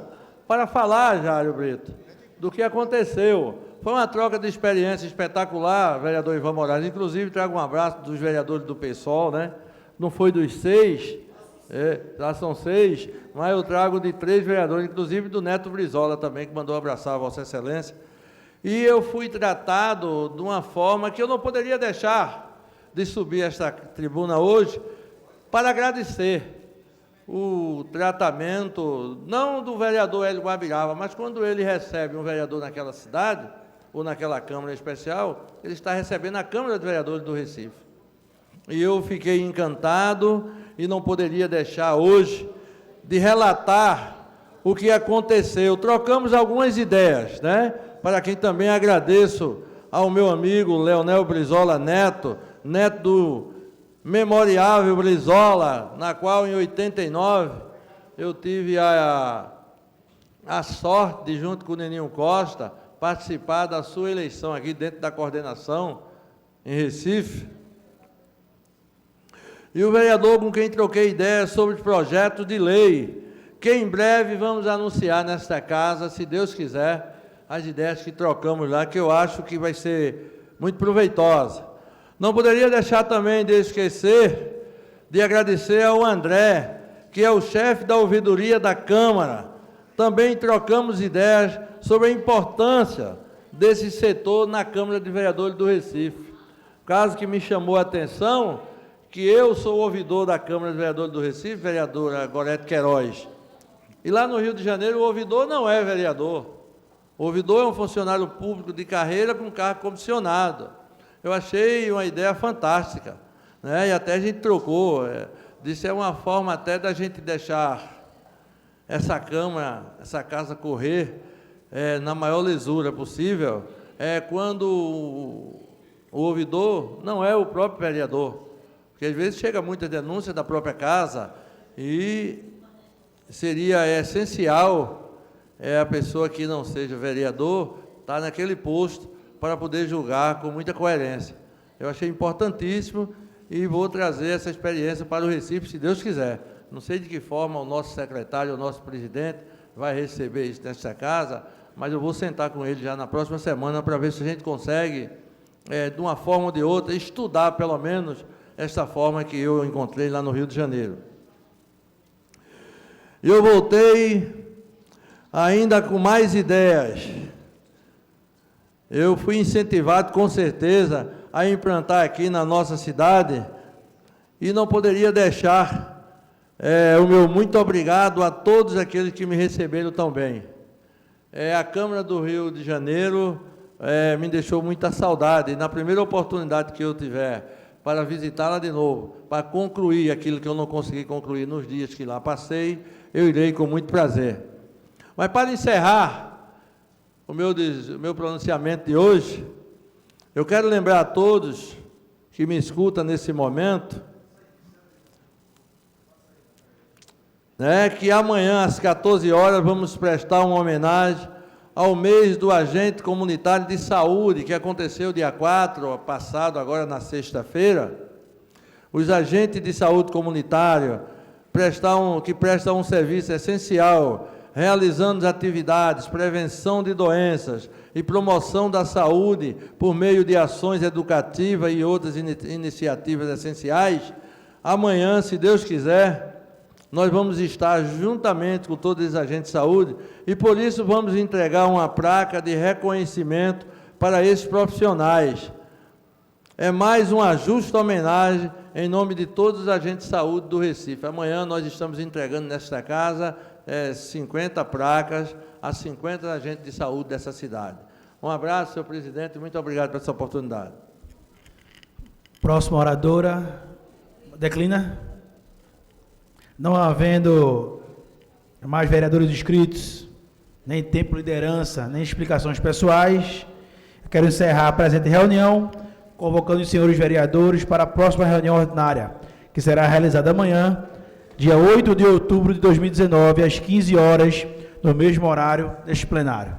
para falar, Jário Brito, do que aconteceu. Foi uma troca de experiência espetacular, vereador Ivan Moraes. Inclusive, trago um abraço dos vereadores do PSOL, né? Não foi dos 6, já são 6, mas eu trago de 3 vereadores, inclusive do Neto Brizola também, que mandou abraçar a Vossa Excelência. E eu fui tratado de uma forma que eu não poderia deixar de subir esta tribuna hoje para agradecer o tratamento, não do vereador Hélio Guabiraba, mas quando ele recebe um vereador naquela cidade, ou naquela Câmara especial, ele está recebendo a Câmara de Vereadores do Recife. E eu fiquei encantado e não poderia deixar hoje de relatar o que aconteceu. Trocamos algumas ideias, né? Para quem também agradeço ao meu amigo Leonel Brizola Neto, neto do memoriável Brizola, na qual em 89 eu tive a sorte de, junto com o Neninho Costa, participar da sua eleição aqui dentro da coordenação em Recife. E o vereador com quem troquei ideias sobre projetos de lei, que em breve vamos anunciar nesta casa, se Deus quiser, as ideias que trocamos lá, que eu acho que vai ser muito proveitosa. Não poderia deixar também de esquecer de agradecer ao André, que é o chefe da ouvidoria da Câmara. Também trocamos ideias sobre a importância desse setor na Câmara de Vereadores do Recife. Caso que me chamou a atenção, que eu sou ouvidor da Câmara de Vereadores do Recife, vereadora Gorete Queiroz. E lá no Rio de Janeiro, o ouvidor não é vereador. O ouvidor é um funcionário público de carreira com cargo comissionado. Eu achei uma ideia fantástica, né? E até a gente trocou. Disse, é uma forma até da gente deixar essa Câmara, essa casa correr na maior lisura possível, quando o ouvidor não é o próprio vereador. Porque às vezes chega muita denúncia da própria casa e seria essencial a pessoa que não seja vereador estar naquele posto para poder julgar com muita coerência. Eu achei importantíssimo e vou trazer essa experiência para o Recife, se Deus quiser. Não sei de que forma o nosso secretário, o nosso presidente, vai receber isso nesta casa, mas eu vou sentar com ele já na próxima semana para ver se a gente consegue, de uma forma ou de outra, estudar pelo menos esta forma que eu encontrei lá no Rio de Janeiro. Eu voltei ainda com mais ideias. Eu fui incentivado, com certeza, a implantar aqui na nossa cidade e não poderia deixar o meu muito obrigado a todos aqueles que me receberam tão bem. A Câmara do Rio de Janeiro me deixou muita saudade. E na primeira oportunidade que eu tiver para visitá-la de novo, para concluir aquilo que eu não consegui concluir nos dias que lá passei, eu irei com muito prazer. Mas para encerrar o meu pronunciamento de hoje, eu quero lembrar a todos que me escutam nesse momento, que amanhã, às 14 horas, vamos prestar uma homenagem ao mês do agente comunitário de saúde, que aconteceu dia 4, passado, agora na sexta-feira. Os agentes de saúde comunitário que prestam um serviço essencial, realizando atividades, prevenção de doenças e promoção da saúde por meio de ações educativas e outras iniciativas essenciais. Amanhã, se Deus quiser, nós vamos estar juntamente com todos os agentes de saúde e, por isso, vamos entregar uma placa de reconhecimento para esses profissionais. É mais uma justa homenagem em nome de todos os agentes de saúde do Recife. Amanhã nós estamos entregando nesta casa 50 placas a 50 agentes de saúde dessa cidade. Um abraço, senhor presidente, e muito obrigado por essa oportunidade. Próxima oradora, declina. Não havendo mais vereadores inscritos, nem tempo de liderança, nem explicações pessoais, quero encerrar a presente reunião, convocando os senhores vereadores para a próxima reunião ordinária, que será realizada amanhã, dia 8 de outubro de 2019, às 15 horas, no mesmo horário deste plenário.